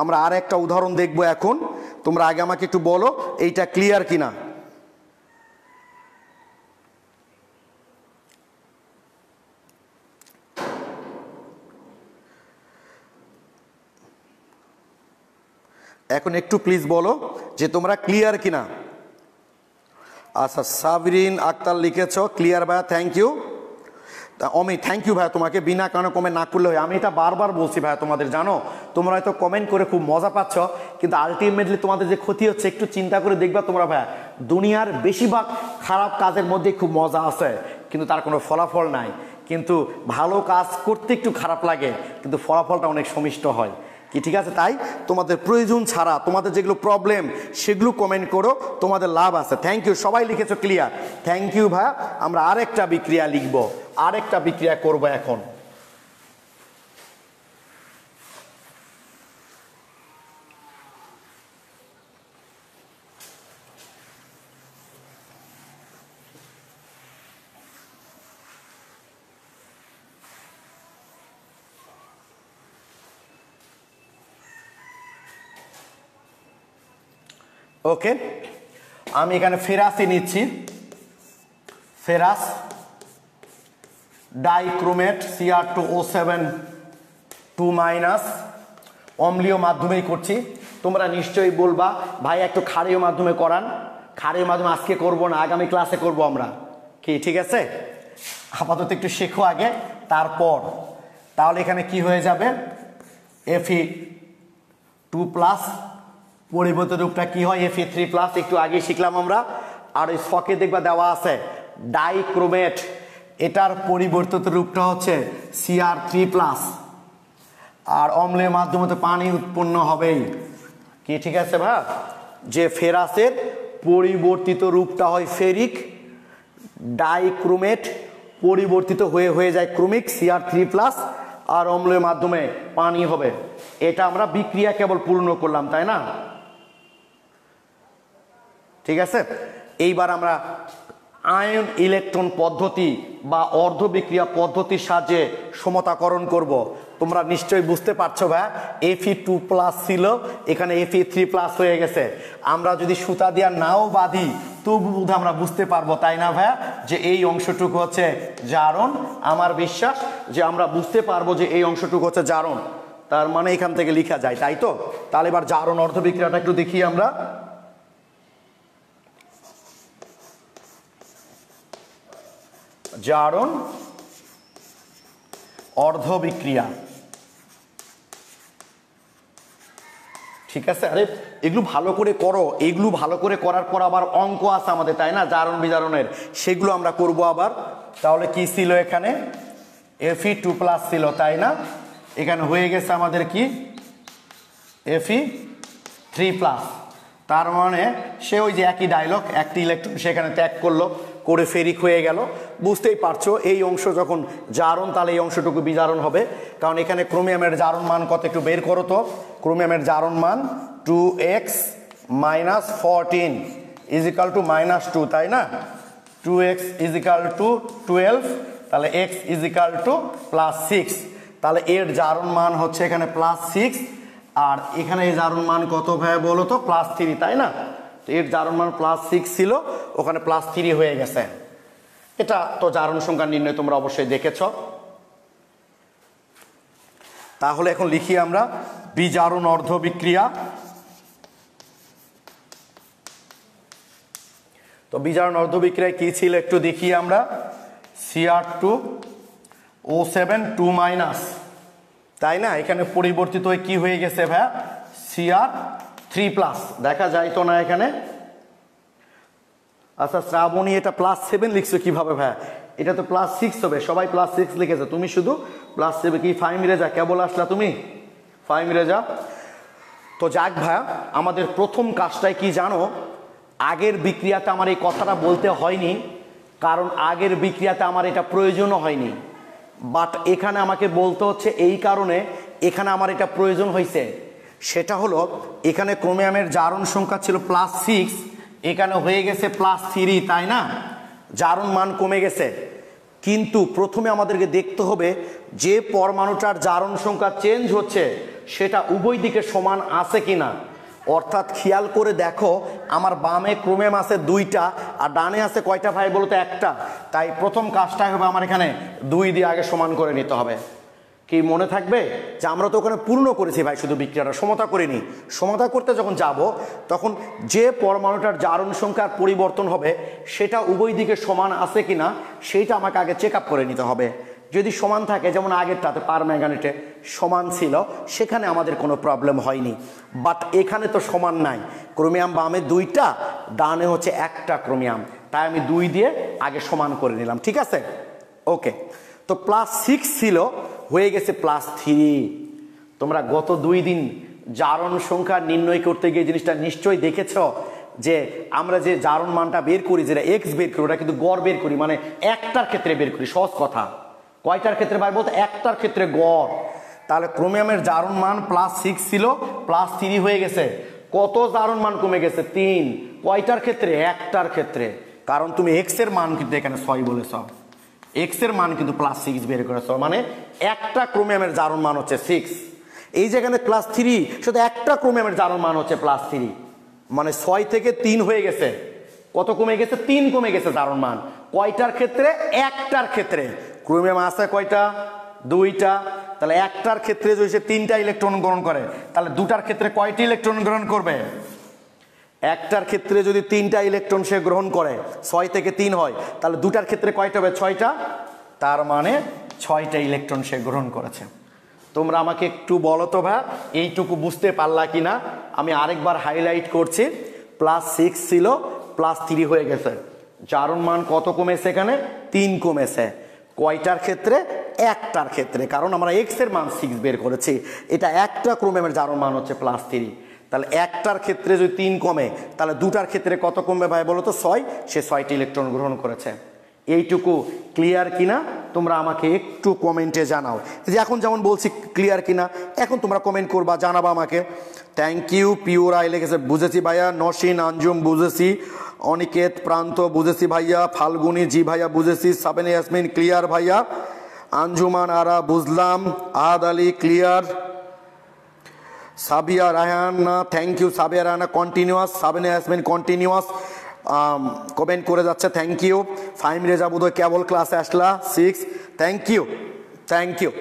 Speaker 1: আমরা আর একটা উদাহরণ দেখবো এখন, তোমরা আগে আমাকে একটু বলো এইটা ক্লিয়ার কিনা। এখন একটু প্লিজ বলো যে তোমরা ক্লিয়ার কিনা। আচ্ছা, সাবরিন আক্তার লিখেছ ক্লিয়ার ভাইয়া, thank you. Omi thank you ভাইয়া, তোমাকে বিনা কারণে কমেন্ট না করলে হয়। আমি এটা বারবার বলছি ভাইয়া, তোমাদের জানো, তোমরা হয়তো কমেন্ট করে খুব মজা পাচ্ছ, কিন্তু আলটিমেটলি তোমাদের যে ক্ষতি হচ্ছে একটু চিন্তা করে দেখবা তোমরা ভাইয়া, দুনিয়ার বেশিরভাগ খারাপ কাজের মধ্যে খুব মজা আছে, কিন্তু তার কোনো ফলাফল নাই। কিন্তু ভালো কাজ করতে একটু খারাপ লাগে, কিন্তু ফলাফলটা অনেক সমিষ্ট হয় কি, ঠিক আছে? তাই তোমাদের প্রয়োজন ছাড়া তোমাদের যেগুলো প্রবলেম সেগুলো কমেন্ট করো, তোমাদের লাভ আছে। থ্যাংক ইউ, সবাই লিখেছো ক্লিয়ার, থ্যাংক ইউ ভাইয়া। আমরা আরেকটা বিক্রিয়া লিখব, আরেকটা বিক্রিয়া করব এখন। ওকে, আমি এখানে ফেরাসই নিচ্ছি, ফেরাস ডাইক্রোমেট Cr2O7 2- অম্লীয় মাধ্যমেই করছি। তোমরা নিশ্চয়ই বলবা ভাই একটু ক্ষারীয় মাধ্যমে করান। ক্ষারীয় মাধ্যমে আজকে করব না, আগামী ক্লাসে করব আমরা, কি ঠিক আছে? আপাতত একটু শেখো আগে, তারপর তাহলে এখানে কি হয়ে যাবে, Fe2+, পরিবর্তিত রূপটা কি হয়, Fe3+, একটু আগে শিখলাম আমরা। আর ওই ছকে দেখবা দেওয়া আছে ডাইক্রোমেট, এটার পরিবর্তিত রূপটা হচ্ছে Cr3+, আর অম্লের মাধ্যমে তো পানি উৎপন্ন হবেই। কি ঠিক আছে ভাই? যে ফেরাসের পরিবর্তিত রূপটা হয় ফেরিক, ডাইক্রোমেট পরিবর্তিত হয়ে যায় ক্রোমিক Cr3+, আর অম্লের মাধ্যমে পানি হবে। এটা আমরা বিক্রিয়া কেবল পূর্ণ করলাম, তাই না? ঠিক আছে, এইবার আমরা আয়ন ইলেকট্রন পদ্ধতি বা অর্ধ বিক্রিয়া পদ্ধতির সাহায্যে সমতাকরণ করব। তোমরা নিশ্চয়ই বুঝতে পারছো ভাই, Fe2+ ছিল, এখানে Fe3+ হয়ে গেছে। আমরা যদি সুতা দিয়া নাও বাঁধি তবু আমরা বুঝতে পারবো, তাই না ভাই, যে এই অংশটুকু হচ্ছে জারণ। আমার বিশ্বাস যে আমরা বুঝতে পারবো যে এই অংশটুকু হচ্ছে জারণ, তার মানে এখান থেকে লেখা যায়, তাই তো? তাহলে এবার জারণ অর্ধ বিক্রিয়াটা একটু দেখি আমরা। জারণ অর্ধ বিক্রিয়া, ঠিক আছে? আরে এগুলো ভালো করে করো, এগুলো ভালো করে করার পর আবার অঙ্ক আছে আমাদের, তাই না, জারণ বিজারণের, সেগুলো আমরা করব আবার। তাহলে কি ছিল এখানে? Fe2+ ছিল, তাই না? এখানে হয়ে গেছে আমাদের কি Fe3+। তার মানে সে ওই যে একই ডায়লগ, একটি ইলেকট্রন সেখানে ত্যাগ করলো, করে ফেরিক হয়ে গেল। বুঝতেই পারছো এই অংশ যখন জারণ তাহলে এই অংশটুকু বিজারণ হবে, কারণ এখানে ক্রোমিয়ামের জারণ মান কত একটু বের করো তো। ক্রোমিয়ামের জারণ মান 2x - 14 = -2, তাই না? 2x = 12, তাহলে x +6, তাহলে এর জারণ মান হচ্ছে এখানে +6, আর এখানে এই জারণ মান কত ভাই বলো তো? +3, তাই না? তো এর জারণ মান +6 ছিল, ওখানে +3 হয়ে গেছে। এটা তো জারণ সংখ্যা নির্ণয় তোমরা অবশ্যই দেখেছ। তাহলে এখন লিখি আমরা বিজারণ অর্ধ বিক্রিয়া। তো বিজারণ অর্ধ বিক্রিয়ায় কি ছিল একটু দেখি আমরা। Cr2O7 2-, তাই না? এখানে পরিবর্তিত হয়ে কি হয়ে গেছে ভাই? Cr3+। দেখা যায় তো না এখানে? আচ্ছা শ্রাবণী, এটা +7 লিখছো কিভাবে ভাই? এটা তো +6 হবে, সবাই +6 লিখেছে, তুমি শুধু +7। কি ফাইম রেজা, কেবল আসলা তুমি? ফাইম রেজা। তো যাক ভাই, আমাদের প্রথম কাজটাই কি জানো? আগের বিক্রিয়াতে আমার এই কথাটা বলতে হয়নি, কারণ আগের বিক্রিয়াতে আমার এটা প্রয়োজনও হয়নি, বাট এখানে আমাকে বলতে হচ্ছে এই কারণে এখানে আমার এটা প্রয়োজন হয়েছে। সেটা হলো এখানে ক্রোমিয়ামের জারণ সংখ্যা ছিল +6, এখানে হয়ে গেছে +3, তাই না? জারণ মান কমে গেছে, কিন্তু প্রথমে আমাদেরকে দেখতে হবে যে পরমাণুটার জারণ সংখ্যা চেঞ্জ হচ্ছে সেটা উভয় দিকে সমান আছে কিনা। অর্থাৎ খেয়াল করে দেখো, আমার বামে ক্রোমিয়াম আছে 2টা, আর ডানে আছে কয়টা ভাই বলতো? 1টা। তাই প্রথম কাজটা হবে আমার এখানে 2 দিয়ে আগে সমান করে নিতে হবে। কি মনে থাকবে যে আমরা তো ওখানে পূর্ণ করেছি ভাই, শুধু বিক্রিয়াটা সমতা করিনি। সমতা করতে যখন যাব তখন যে পরমাণুটার জারণ সংখ্যার পরিবর্তন হবে সেটা উভয় দিকে সমান আছে কিনা সেইটা আমাকে আগে চেক আপ করে নিতে হবে। যদি সমান থাকে, যেমন আগেরটাতে পারম্যাঙ্গানেটে সমান ছিল, সেখানে আমাদের কোনো প্রবলেম হয়নি, বাট এখানে তো সমান নাই। ক্রোমিয়াম বামে 2টা, ডানে হচ্ছে 1টা ক্রোমিয়াম, তাই আমি 2 দিয়ে আগে সমান করে নিলাম, ঠিক আছে? ওকে, তো +6 ছিল, হয়ে গেছে +3। তোমরা গত 2 দিন জারণ সংখ্যা নির্ণয় করতে গিয়ে জিনিসটা নিশ্চয়ই দেখেছ যে আমরা যে জারণ মানটা বের করি, যেটা x বের করি, ওটা কিন্তু গড় বের করি, মানে একটার ক্ষেত্রে বের করি। সহজ কথা, কয়টার ক্ষেত্রে ভাই বলতো? একটার ক্ষেত্রে গড়। তাহলে ক্রোমিয়ামের জারণ মান +6 ছিল, +3 হয়ে গেছে। কত জারণ মান কমে গেছে? 3। কয়টার ক্ষেত্রে? একটার ক্ষেত্রে, কারণ তুমি x এর মান কিন্তু এখানে 6 বলেছ, x এর মান কিন্তু +6 বের করেছ, মানে একটা ক্রোমিয়ামের জারণ মান হচ্ছে 6। এই যেখানে +3, শুধু একটা ক্রোমিয়ামের জারণ মান হচ্ছে +3, মানে 6 থেকে 3 হয়ে গেছে। কত কমে গেছে? 3 কমে গেছে জারণ মান। কয়টার ক্ষেত্রে? একটার ক্ষেত্রে। ক্রোমিয়াম আছে কয়টা? 2টা। তাহলে একটার ক্ষেত্রে যদি সে 3টা ইলেকট্রন গ্রহণ করে, তাহলে 2টার ক্ষেত্রে কয়টি ইলেকট্রন গ্রহণ করবে? একটার ক্ষেত্রে যদি 3টা ইলেকট্রন সে গ্রহণ করে, 6 থেকে 3 হয়, তাহলে 2টার ক্ষেত্রে কয়টা হবে? 6টা। তার মানে 6টা ইলেকট্রন সে গ্রহণ করেছে। তোমরা আমাকে একটু বলো তো ভাই, এইটুকু বুঝতে পারলা কিনা? আমি আরেকবার হাইলাইট করছি, +6 ছিল, +3 হয়ে গেছে। জারণ মান কত কমেছে এখানে 3 কমেছে কয়টার ক্ষেত্রে একটার ক্ষেত্রে কারণ আমরা x এর মান 6 বের করেছি এটা একটা ক্রোমিয়ামের জারণ মান হচ্ছে +3 তাহলে একটার ক্ষেত্রে যদি 3 কমে তাহলে দুটার ক্ষেত্রে কত কমবে ভাই বলো তো 6 সে 6টি ইলেকট্রন গ্রহণ করেছে এইটুকু ক্লিয়ার কিনা তোমরা আমাকে একটু কমেন্টে জানাও যে এখন যেমন বলছি ক্লিয়ার কিনা এখন তোমরা কমেন্ট করবা জানাবা আমাকে থ্যাংক ইউ পিওরাই লিখেছে বুঝেছি ভাইয়া নসীন আঞ্জুম বুঝেছি অনিকেত প্রান্ত বুঝেছি ভাইয়া ফাল্গুনি জি ভাইয়া বুঝেছি সাবেনা ইয়াসমিন ক্লিয়ার ভাইয়া আঞ্জুমান আরা বুঝলাম Ahad Ali clear Sabia Raihana thank you Sabia Raihana continuous Sabena Yasmin continuous comment করে যাচ্ছে থ্যাংক ইউ ফাইম রেজা বোধহয় কেবল ক্লাসে আসলা 6 থ্যাংক ইউ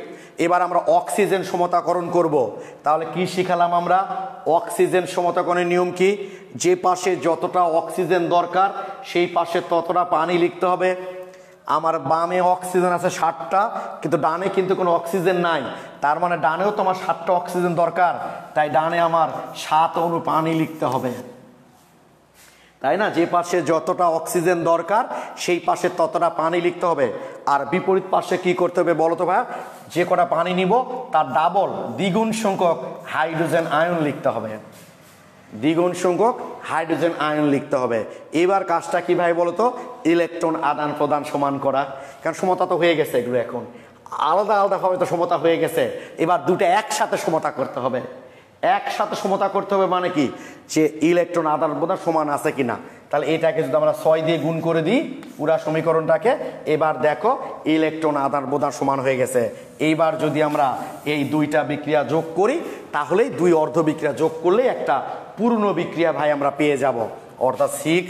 Speaker 1: এবার আমরা অক্সিজেন সমতাকরণ করব তাহলে কি শিখালাম আমরা অক্সিজেন সমতাকরণের নিয়ম কি যে পাশে যতটা অক্সিজেন দরকার সেই পাশে ততটা পানি লিখতে হবে আমার বামে অক্সিজেন আছে 60টা কিন্তু ডানে কিন্তু কোনো অক্সিজেন নাই তার মানে ডানেও তো আমার 60টা অক্সিজেন দরকার তাই ডানে আমার 7 অণু পানি লিখতে হবে তাই না যে পাশে যতটা অক্সিজেন দরকার সেই পাশে ততটা পানি লিখতে হবে আর বিপরীত পাশে কি করতে হবে বলো তো ভাই যে কটা পানি নিব তার ডাবল দ্বিগুণ সংখ্যক হাইড্রোজেন আয়ন লিখতে হবে দ্বিগুণ সংখ্যক হাইড্রোজেন আয়ন লিখতে হবে এবার কাজটা কি ভাই বলো তো ইলেকট্রন আদান প্রদান সমান করা কারণ সমতা তো হয়ে গেছে এগুলো এখন আলাদা আলাদা ভাবে তো সমতা হয়ে গেছে এবার দুটো একসাথে সমতা করতে হবে একসাথে সমতা করতে হবে মানে কি যে ইলেকট্রন আদান প্রদান সমান আছে কিনা তাহলে এটাকে যদি আমরা 6 দিয়ে গুণ করে দিই পুরো সমীকরণটাকে এবার দেখো ইলেকট্রন আদান প্রদান সমান হয়ে গেছে এইবার যদি আমরা এই দুইটা বিক্রিয়া যোগ করি তাহলেই দুই অর্ধ বিক্রিয়া যোগ করলে একটা পূর্ণ বিক্রিয়া ভাই আমরা পেয়ে যাব অর্থাৎ 6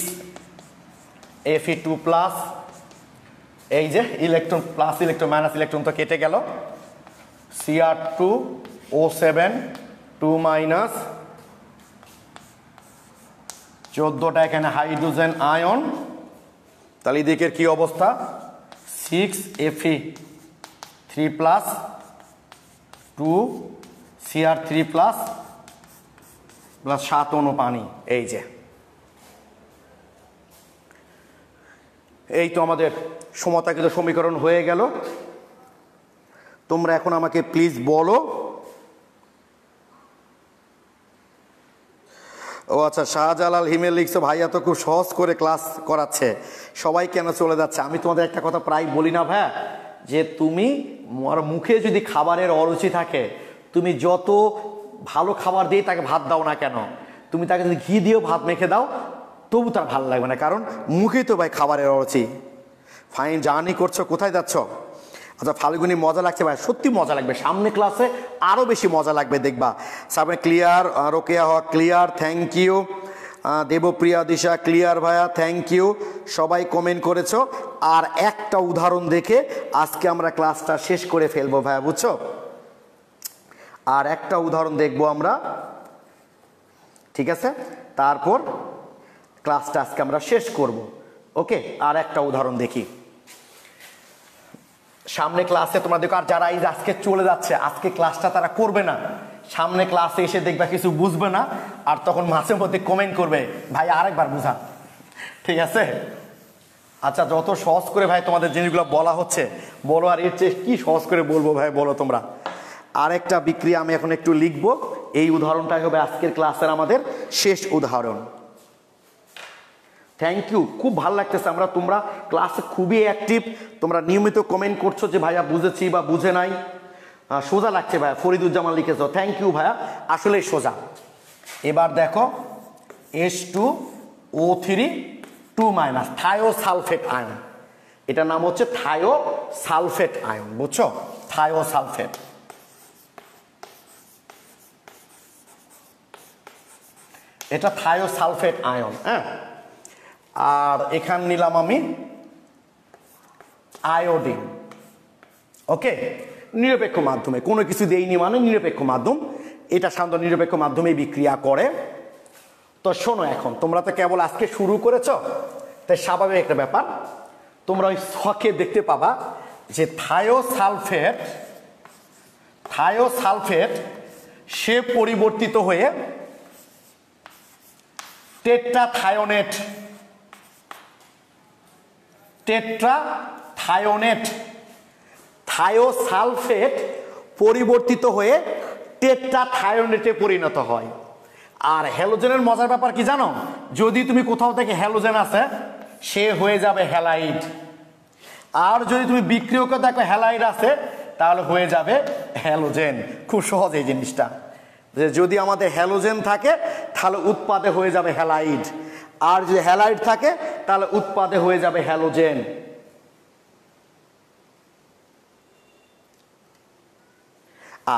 Speaker 1: Fe2+ এই যে electron plus electron minus electron তো কেটে গেল Cr2O7 2 মাইনাস 14টা এখানে হাইড্রোজেন আয়ন তাহলে এদিকের কি অবস্থা 6Fe3+ 2 Cr3+ প্লাস 7 অণু পানি এই যে এই তো আমাদের সমতাকৃত সমীকরণ হয়ে গেল তোমরা এখন আমাকে প্লিজ বলো ও আচ্ছা শাহজালাল হিমেল লিখছে ভাইয়া তো খুব সহজ করে ক্লাস করাচ্ছে সবাই কেন চলে যাচ্ছে আমি তোমাদের একটা কথা প্রায় বলি না ভাইয়া যে তুমি মুখে যদি খাবারের অরুচি থাকে তুমি যত ভালো খাবার দিয়ে তাকে ভাত দাও না কেন তুমি তাকে যদি ঘি দিয়েও ভাত মেখে দাও তবু তার ভালো লাগবে না কারণ মুখেই তো ভাই খাবারের অরুচি ফাইন জার্নি করছো কোথায় যাচ্ছ আচ্ছা ফাল্গুনি মজা লাগছে ভাই সত্যি মজা লাগবে সামনে ক্লাসে আরো বেশি মজা লাগবে দেখবা সামনে clear Rokeya Haque clear thank you Debapriya Disha clear ভাইয়া থ্যাংক ইউ সবাই কমেন্ট করেছো আর একটা উদাহরণ দেখে আজকে আমরা ক্লাসটা শেষ করে ফেলবো ভাইয়া বুঝছো আর একটা উদাহরণ দেখবো আমরা ঠিক আছে তারপর ক্লাসটা আজকে আমরা শেষ করব ওকে আর একটা উদাহরণ দেখি সামনে ক্লাসে তোমরা দেখো আর যারা এই আজকে চলে যাচ্ছে আজকে ক্লাসটা তারা করবে না সামনে ক্লাসে এসে দেখবা কিছু বুঝবে না আর তখন মাঝে মধ্যে কমেন্ট করবে ভাই আরেকবার বুঝা ঠিক আছে আচ্ছা যত সহজ করে ভাই তোমাদের জিনিসগুলো বলা হচ্ছে বলো আর এর চেয়ে কি সহজ করে বলবো ভাই বলো তোমরা আরেকটা বিক্রিয়া আমি এখন একটু লিখবো এই উদাহরণটাই হবে আজকের ক্লাসের আমাদের শেষ উদাহরণ থ্যাংক ইউ খুব ভালো লাগতেছে আমরা তোমরা ক্লাসে খুবই অ্যাক্টিভ তোমরা নিয়মিত কমেন্ট করছো যে ভাইয়া বুঝেছি বা বুঝে নাই সোজা লাগছে ভাইয়া ফরিদুজ্জামান লিখেছো থ্যাংক ইউ ভাইয়া আসলেই সোজা এবার দেখো H2O3 2- থায়োসালফেট আয়ন এটার নাম হচ্ছে থায়োসালফেট আয়ন বুঝছো থায়োসালফেট এটা থায়োসালফেট আয়ন হ্যাঁ আর এখানে নিলাম আমি আয়োডিন ওকে নিরপেক্ষ মাধ্যমে কোনো কিছু দেইনি মানে নিরপেক্ষ মাধ্যম এটা সাধারণত নিরপেক্ষ মাধ্যমে বিক্রিয়া করে তো শোনো এখন তোমরা তো কেবল আজকে শুরু করেছো তাই স্বাভাবিক একটা ব্যাপার তোমরা ওই ছকে দেখতে পাবা যে থায়োসালফেট সে পরিবর্তিত হয়ে টেট্রাথায়োনেট টেট্রাথায়োনেট। থায়োসালফেট পরিবর্তিত হয়ে টেট্রাথায়োনেটে পরিণত হয়। আর হ্যালোজেনের মজার ব্যাপার কি জানো, যদি তুমি কোথাও থেকে হ্যালোজেন আছে সে হয়ে যাবে হ্যালাইড, আর যদি তুমি বিক্রিয়কে দেখো হ্যালাইড আছে তাহলে হয়ে যাবে হ্যালোজেন। খুব সহজ এই জিনিসটা, যে যদি আমাদের হ্যালোজেন থাকে তাহলে উৎপাদে হয়ে যাবে হ্যালাইড, আর যদি হ্যালাইড থাকে তাহলে উৎপাদে হয়ে যাবে হ্যালোজেন।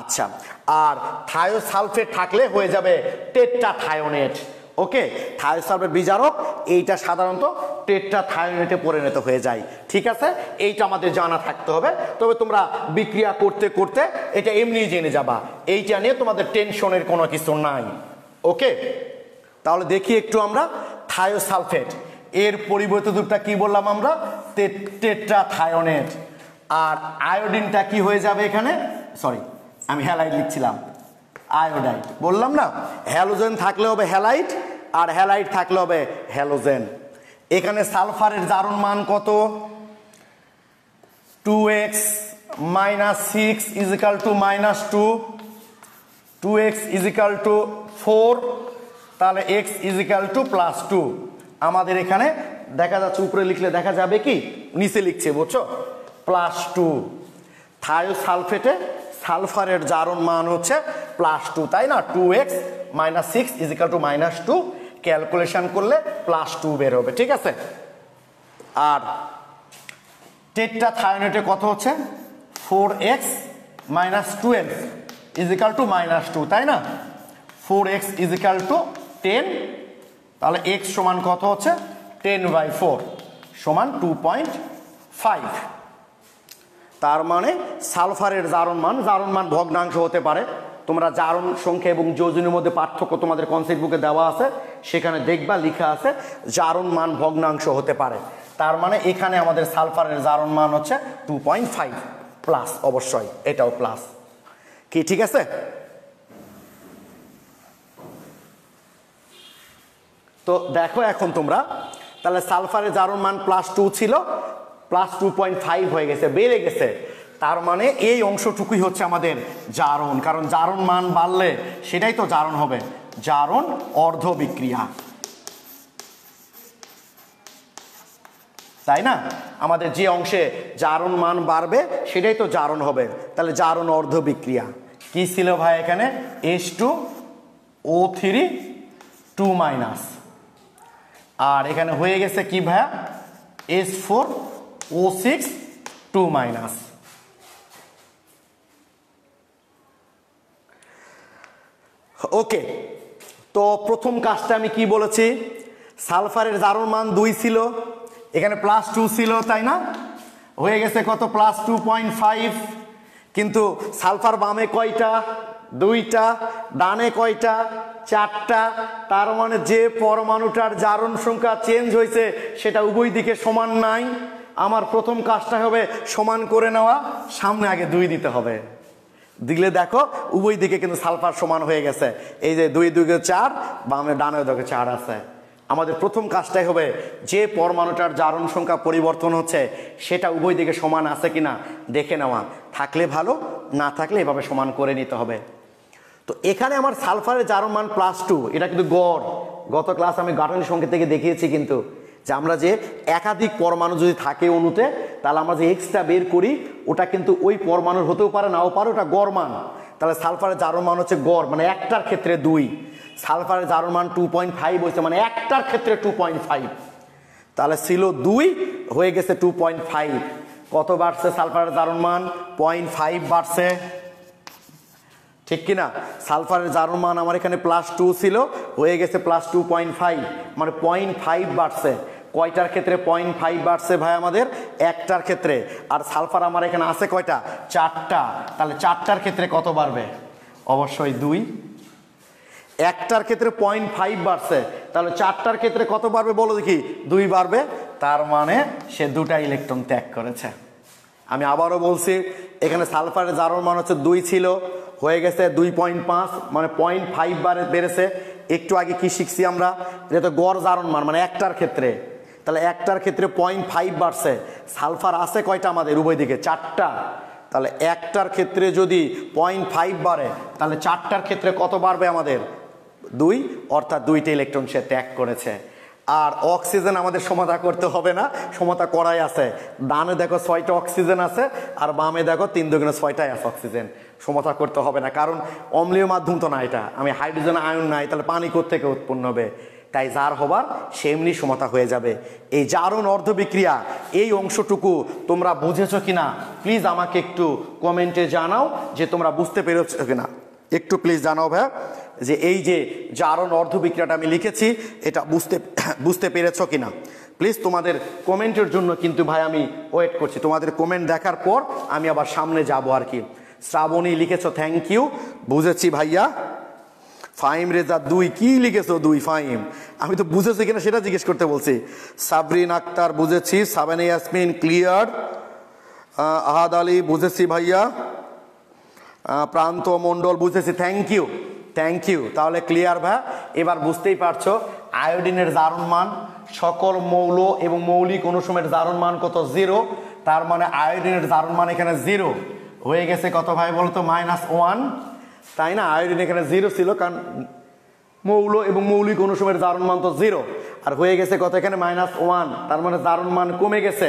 Speaker 1: আচ্ছা, আর থায়োসালফেট থাকলে হয়ে যাবে টেট্রাথায়োনেট। ওকে, থায়োসালফেট বিজারক, এইটা সাধারণত টেট্রাথায়োনেটে পরিণত হয়ে যায়। ঠিক আছে, এইটা আমাদের জানা থাকতে হবে। তবে তোমরা বিক্রিয়া করতে করতে এটা এমনি জেনে যাবা, এইটা নিয়ে তোমাদের টেনশনের কোনো কিছু নাই। ওকে, তাহলে দেখি একটু আমরা থায়োসালফেট এর পরিবর্তিত রূপটা কি বললাম আমরা, টেট্রাথায়োনেট। আর আয়োডিনটা কি হয়ে যাবে এখানে, সরি আমি হ্যালাইড লিখছিলাম, আয়োডাইড বললাম না। হ্যালোজেন থাকলে হবে হ্যালাইড, আর হ্যালাইড থাকলে হবে হ্যালোজেন। এখানে সালফারের জারণ মান কত, 2x - 6 = -2, 2x = 4, তাহলে x = +2। আমাদের এখানে দেখা যাচ্ছে, উপরে লিখলে দেখা যাবে কি নিচে লিখছে, বুঝছো, +2। থায়োসালফেটে সালফারের জারণ মান হচ্ছে +2, তাই না? 2x - 6 = -2, ক্যালকুলেশন করলে +2 বের হবে। ঠিক আছে, আর টেট্রাথায়োনেটে কত হচ্ছে, 4x - 12 = -2, তাই না? 4x = 10, তাহলে x সমান কত হচ্ছে, 10/4 সমান 2.5। তার মানে সালফারের জারণ মান ভগ্নাংশ হতে পারে। তোমরা জারণ সংখ্যা এবং যোজনের মধ্যে পার্থক্য তোমাদের কনসেপ্ট বুকে দেওয়া আছে, সেখানে দেখবা লেখা আছে জারণ মান ভগ্নাংশ হতে পারে। তার মানে এখানে আমাদের সালফারের জারণ মান হচ্ছে 2.5 প্লাস, অবশ্যই এটাও প্লাস। কি ঠিক আছে? তো দেখো এখন তোমরা, তাহলে সালফারের জারণ মান +2 ছিল, +2.5 হয়ে গেছে, বেড়ে গেছে। তার মানে এই অংশটুকুই হচ্ছে আমাদের জারণ, কারণ জারণ মান বাড়লে সেটাই তো জারণ হবে, জারণ অর্ধ বিক্রিয়া, তাই না? আমাদের যে অংশে জারণ মান বাড়বে সেটাই তো জারণ হবে, তাহলে জারণ অর্ধ বিক্রিয়া। কি ছিল ভাই এখানে, H2O3 2-, আর এখানে হয়ে গেছে কি ভাইয়া, H4O6 2-। ওকে, তো প্রথম কাজটা আমি কি বলেছি, সালফারের জারণ মান 2 ছিল, এখানে +2 ছিল, তাই না? হয়ে গেছে কত, +2.5। কিন্তু সালফার বামে কয়টা, 2টা, ডানে কয়টা, 4টা। তার মানে যে পরমাণুটার জারণ সংখ্যা চেঞ্জ হয়েছে সেটা উভয় দিকে সমান নাই। আমার প্রথম কাজটা হবে সমান করে নেওয়া, সামনে আগে 2 দিতে হবে, দিলে দেখো উভয় দিকে কিন্তু সালফার সমান হয়ে গেছে। এই যে 2 2 4, বামে ডানে দেখো 4 আছে। আমাদের প্রথম কাজটাই হবে যে পরমাণুটার জারণ সংখ্যা পরিবর্তন হচ্ছে সেটা উভয় দিকে সমান আছে কিনা দেখে নেওয়া, থাকলে ভালো, না থাকলে এভাবে সমান করে নিতে হবে। তো এখানে আমার সালফারের জারণ মান +2, এটা কিন্তু গড়। গত ক্লাস আমি গাঠনিক সংখ্যা থেকে দেখিয়েছি কিন্তু, যে আমরা যে একাধিক পরমাণু যদি থাকে অণুতে, তাহলে আমরা যে এক্সটা বের করি ওটা কিন্তু ওই পরমাণুর হতেও পারে, নাও পারে, ওটা গড় মান। তাহলে সালফারের জারণ মান হচ্ছে গড়, মানে একটার ক্ষেত্রে 2। সালফারের জারণ মান 2.5 হয়েছে, মানে একটার ক্ষেত্রে 2.5। তাহলে ছিল 2, হয়ে গেছে 2.5। কত বাড়ছে সালফারের জারণ মান, 0.5 বাড়ছে, ঠিক কিনা? সালফারের জারণ মান আমার এখানে +2 ছিল, হয়ে গেছে +2.5, মানে 0.5 বাড়ছে। কয়টার ক্ষেত্রে 0.5 বাড়ছে ভাই, আমাদের একটার ক্ষেত্রে। আর সালফার আমার এখানে আছে কয়টা, 4টা, তাহলে 4টার ক্ষেত্রে কত বাড়বে, অবশ্যই 2। একটার ক্ষেত্রে 0.5 বাড়ছে, তাহলে 4টার ক্ষেত্রে কত বাড়বে বলো দেখি, 2 বাড়বে। তার মানে সে 2টা ইলেকট্রন ত্যাগ করেছে। আমি আবারও বলছি, এখানে সালফারের জারণ মান হচ্ছে 2 ছিল, হয়ে গেছে 2.5, মানে 0.5 বেড়েছে। একটু আগে কি শিখছি আমরা, এটা তো গড় জারণ মান, মানে একটার ক্ষেত্রে। তাহলে একটার ক্ষেত্রে 0.5 বাড়ছে। সালফার আছে কয়টা আমাদের উভয় দিকে? 4টা। তাহলে একটার ক্ষেত্রে যদি 0.5 বাড়ে তাহলে 4টার ক্ষেত্রে কত বাড়বে আমাদের? 2, অর্থাৎ 2টা ইলেকট্রন সে ত্যাগ করেছে। আর অক্সিজেন আমাদের সমতা করতে হবে না, সমতা করাই আছে। ডানে দেখো 6টা অক্সিজেন আছে, আর বামে দেখো 3 দুগুণে 6টাই আছে অক্সিজেন। সমতা করতে হবে না, কারণ অম্লীয় মাধ্যম তো না এটা। আমি হাইড্রোজেন আয়ন নাই, তাহলে পানি কোত্থেকে উৎপন্ন হবে? তাই যার হবার সে এমনি সমতা হয়ে যাবে। এই জারণ অর্ধ বিক্রিয়া এই অংশটুকু তোমরা বুঝেছো কিনা প্লিজ আমাকে একটু কমেন্টে জানাও যে তোমরা বুঝতে পেরেছো কিনা। একটু প্লিজ জানাও ভাই যে এই যে জারণ অর্ধ বিক্রিয়াটা আমি লিখেছি এটা বুঝতে পেরেছো কিনা। প্লিজ তোমাদের কমেন্টের জন্য কিন্তু ভাই আমি ওয়েট করছি। তোমাদের কমেন্ট দেখার পর আমি আবার সামনে যাব আর কি। শ্রাবণী লিখেছো থ্যাংক ইউ, বুঝেছি ভাইয়া। ফাইম রেজা 2, কি লিখেছো 2 ফাইম? আমি তো বুঝেছি কিনা সেটা জিজ্ঞেস করতে বলছি। সাবরিন আক্তার বুঝেছি, সাবেনা ইয়াসমিন ক্লিয়ার, আহাদ আলী বুঝেছি ভাইয়া, প্রান্ত মণ্ডল বুঝেছি, থ্যাংক ইউ থ্যাংক ইউ। তাহলে ক্লিয়ার ভাই, এবার বুঝতেই পারছো আয়োডিনের জারণ মান সকল মৌল এবং মৌলিক অনুসমের জারণ মান কত? 0। তার মানে আয়োডিনের জারণ মান এখানে 0 হয়ে গেছে কত ভাই বলতো? -1, তাই না? আয়োডিন এখানে 0 ছিল, কারণ মৌল এবং মৌলিক অনুসমের জারণ মান তো 0, আর হয়ে গেছে কত এখানে? -1। তার মানে জারণ মান কমে গেছে,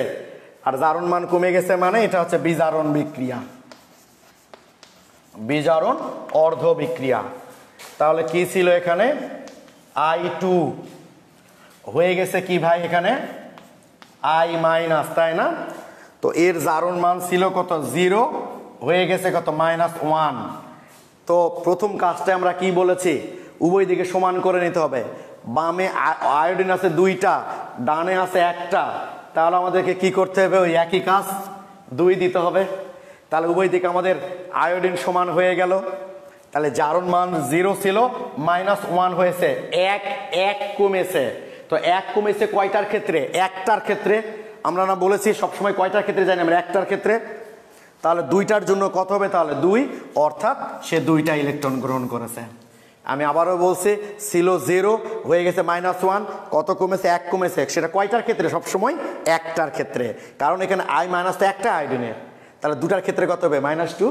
Speaker 1: আর জারণ মান কমে গেছে মানে এটা হচ্ছে বিজারণ বিক্রিয়া, বিজারণ অর্ধ বিক্রিয়া। তাহলে কি ছিল এখানে? I2 হয়ে গেছে কি ভাই এখানে? I-, তাই না? তো এর জারণ মান ছিল কত? 0 হয়ে গেছে কত? -1। তো প্রথম কাজটা আমরা কি বলেছি? উভয় দিকে সমান করে নিতে হবে। বামে আয়োডিন আছে 2টা, ডানে আছে 1টা, তাহলে আমাদেরকে কি করতে হবে? ওই একই কাজ 2 দিতে হবে। তাহলে উভয় দিকে আমাদের আয়োডিন সমান হয়ে গেল। তাহলে জারণ মান 0 ছিল, -1 হয়েছে, 1 কমেছে। তো 1 কমেছে কয়টার ক্ষেত্রে? একটার ক্ষেত্রে। আমরা না বলেছি সবসময় কয়টার ক্ষেত্রে জানি আমরা? একটার ক্ষেত্রে। তাহলে 2টার জন্য কত হবে? তাহলে 2, অর্থাৎ সে 2টা ইলেকট্রন গ্রহণ করেছে। আমি আবারও বলছি ছিল 0 হয়ে গেছে -1, কত কমেছে? 1 কমেছে। সেটা কয়টার ক্ষেত্রে? সবসময় একটার ক্ষেত্রে, কারণ এখানে I- তো একটা আয়োডিনের। তাহলে 2টার ক্ষেত্রে কত হবে? -2,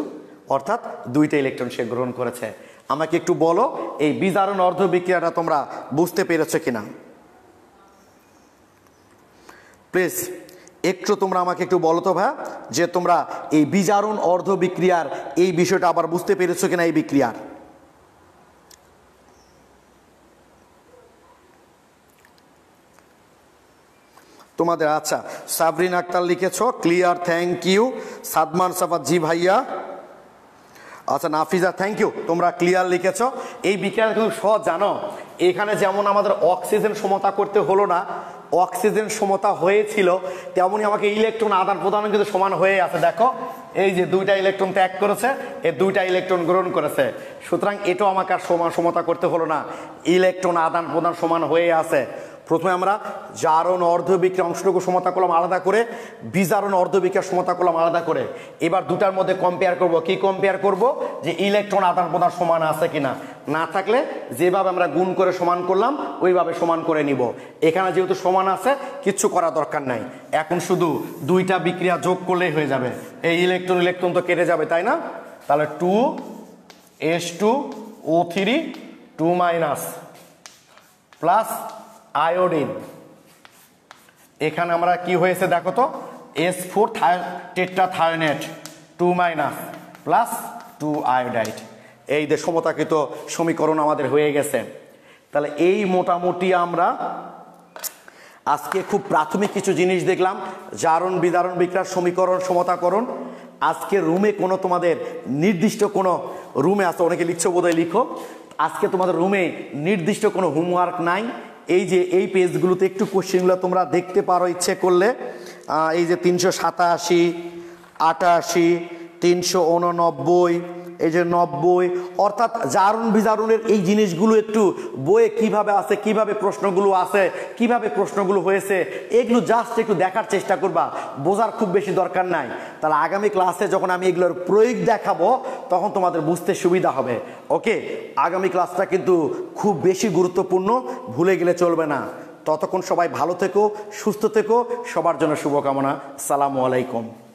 Speaker 1: অর্থাৎ 2টা ইলেকট্রন সে গ্রহণ করেছে। আমাকে একটু বলো এই বিজারণ অর্ধ বিক্রিয়াটা তোমরা বুঝতে পেরেছো কিনা প্লিজ একটু তোমরা আমাকে একটু বলো তো ভাই যে তোমরা এই বিজারণ অর্ধ বিক্রিয়ার এই বিষয়টা আবার বুঝতে পেরেছো কিনা এই বিক্রিয়ার। তোমাদের আচ্ছা, সাবরিন আক্তার লিখেছো ক্লিয়ার, থ্যাংক ইউ। সাদমান সাফাত জি ভাইয়া, আচ্ছা নাফিজা থ্যাংক ইউ, তোমরা ক্লিয়ার লিখেছো। এই বিক্রিয়াটা কিন্তু সহজ জানো। এখানে যেমন আমাদের অক্সিজেন সমতা করতে হলো না, অক্সিজেন সমতা হয়েছিল, তেমনই আমাকে ইলেকট্রন আদান প্রদান কিন্তু সমান হয়ে আছে। দেখো এই যে 2টা ইলেকট্রন ত্যাগ করেছে, এই 2টা ইলেকট্রন গ্রহণ করেছে, সুতরাং এটাও আমাকে আর সমতা করতে হলো না, ইলেকট্রন আদান প্রদান সমান হয়ে আছে। প্রথমে আমরা জারণ অর্ধ বিক্রিয়া অংশটুকু সমতা করলাম আলাদা করে, বিজারণ অর্ধ বিক্রিয়া সমতা করলাম আলাদা করে। এবার দুটার মধ্যে কম্পেয়ার করব। কি কম্পেয়ার করব? যে ইলেকট্রন আদান প্রদান সমান আছে কিনা। না থাকলে যেভাবে আমরা গুণ করে সমান করলাম ওইভাবে সমান করে নিব। এখানে যেহেতু সমান আছে কিচ্ছু করা দরকার নাই, এখন শুধু 2টা বিক্রিয়া যোগ করলেই হয়ে যাবে। এই ইলেকট্রন ইলেকট্রন তো কেটে যাবে, তাই না? তাহলে 2s2o3 2- প্লাস আয়োডিন, এখানে আমরা কি হয়েছে দেখো তো, S4 টেট্রাথায়োনেট 2- প্লাস 2 আয়োডাইড। এই যে সমতাকৃত সমীকরণ আমাদের হয়ে গেছে। তাহলে এই মোটামুটি আমরা আজকে খুব প্রাথমিক কিছু জিনিস দেখলাম, জারণ বিজারণ বিক্রিয়ার সমীকরণ সমতাকরণ। আজকে রুমে কোনো তোমাদের নির্দিষ্ট কোনো রুমে আছে, অনেকে লিখছো বোধহয় লিখো, আজকে তোমাদের রুমে নির্দিষ্ট কোনো হোমওয়ার্ক নাই। এই যে এই পেজগুলোতে একটু কোশ্চেনগুলো তোমরা দেখতে পারো ইচ্ছে করলে। এই যে 387, 88, 389, এই যে 90, অর্থাৎ জারণ বিজারণের এই জিনিসগুলো একটু বইয়ে কিভাবে আছে, কিভাবে প্রশ্নগুলো আছে, কিভাবে প্রশ্নগুলো হয়েছে, এগুলো জাস্ট একটু দেখার চেষ্টা করবা, বোঝার খুব বেশি দরকার নাই। তাহলে আগামী ক্লাসে যখন আমি এগুলোর প্রয়োগ দেখাবো তখন তোমাদের বুঝতে সুবিধা হবে। ওকে, আগামী ক্লাসটা কিন্তু খুব বেশি গুরুত্বপূর্ণ, ভুলে গেলে চলবে না। ততক্ষণ সবাই ভালো থেকো, সুস্থ থেকো, সবার জন্য শুভকামনা। সালামু আলাইকুম।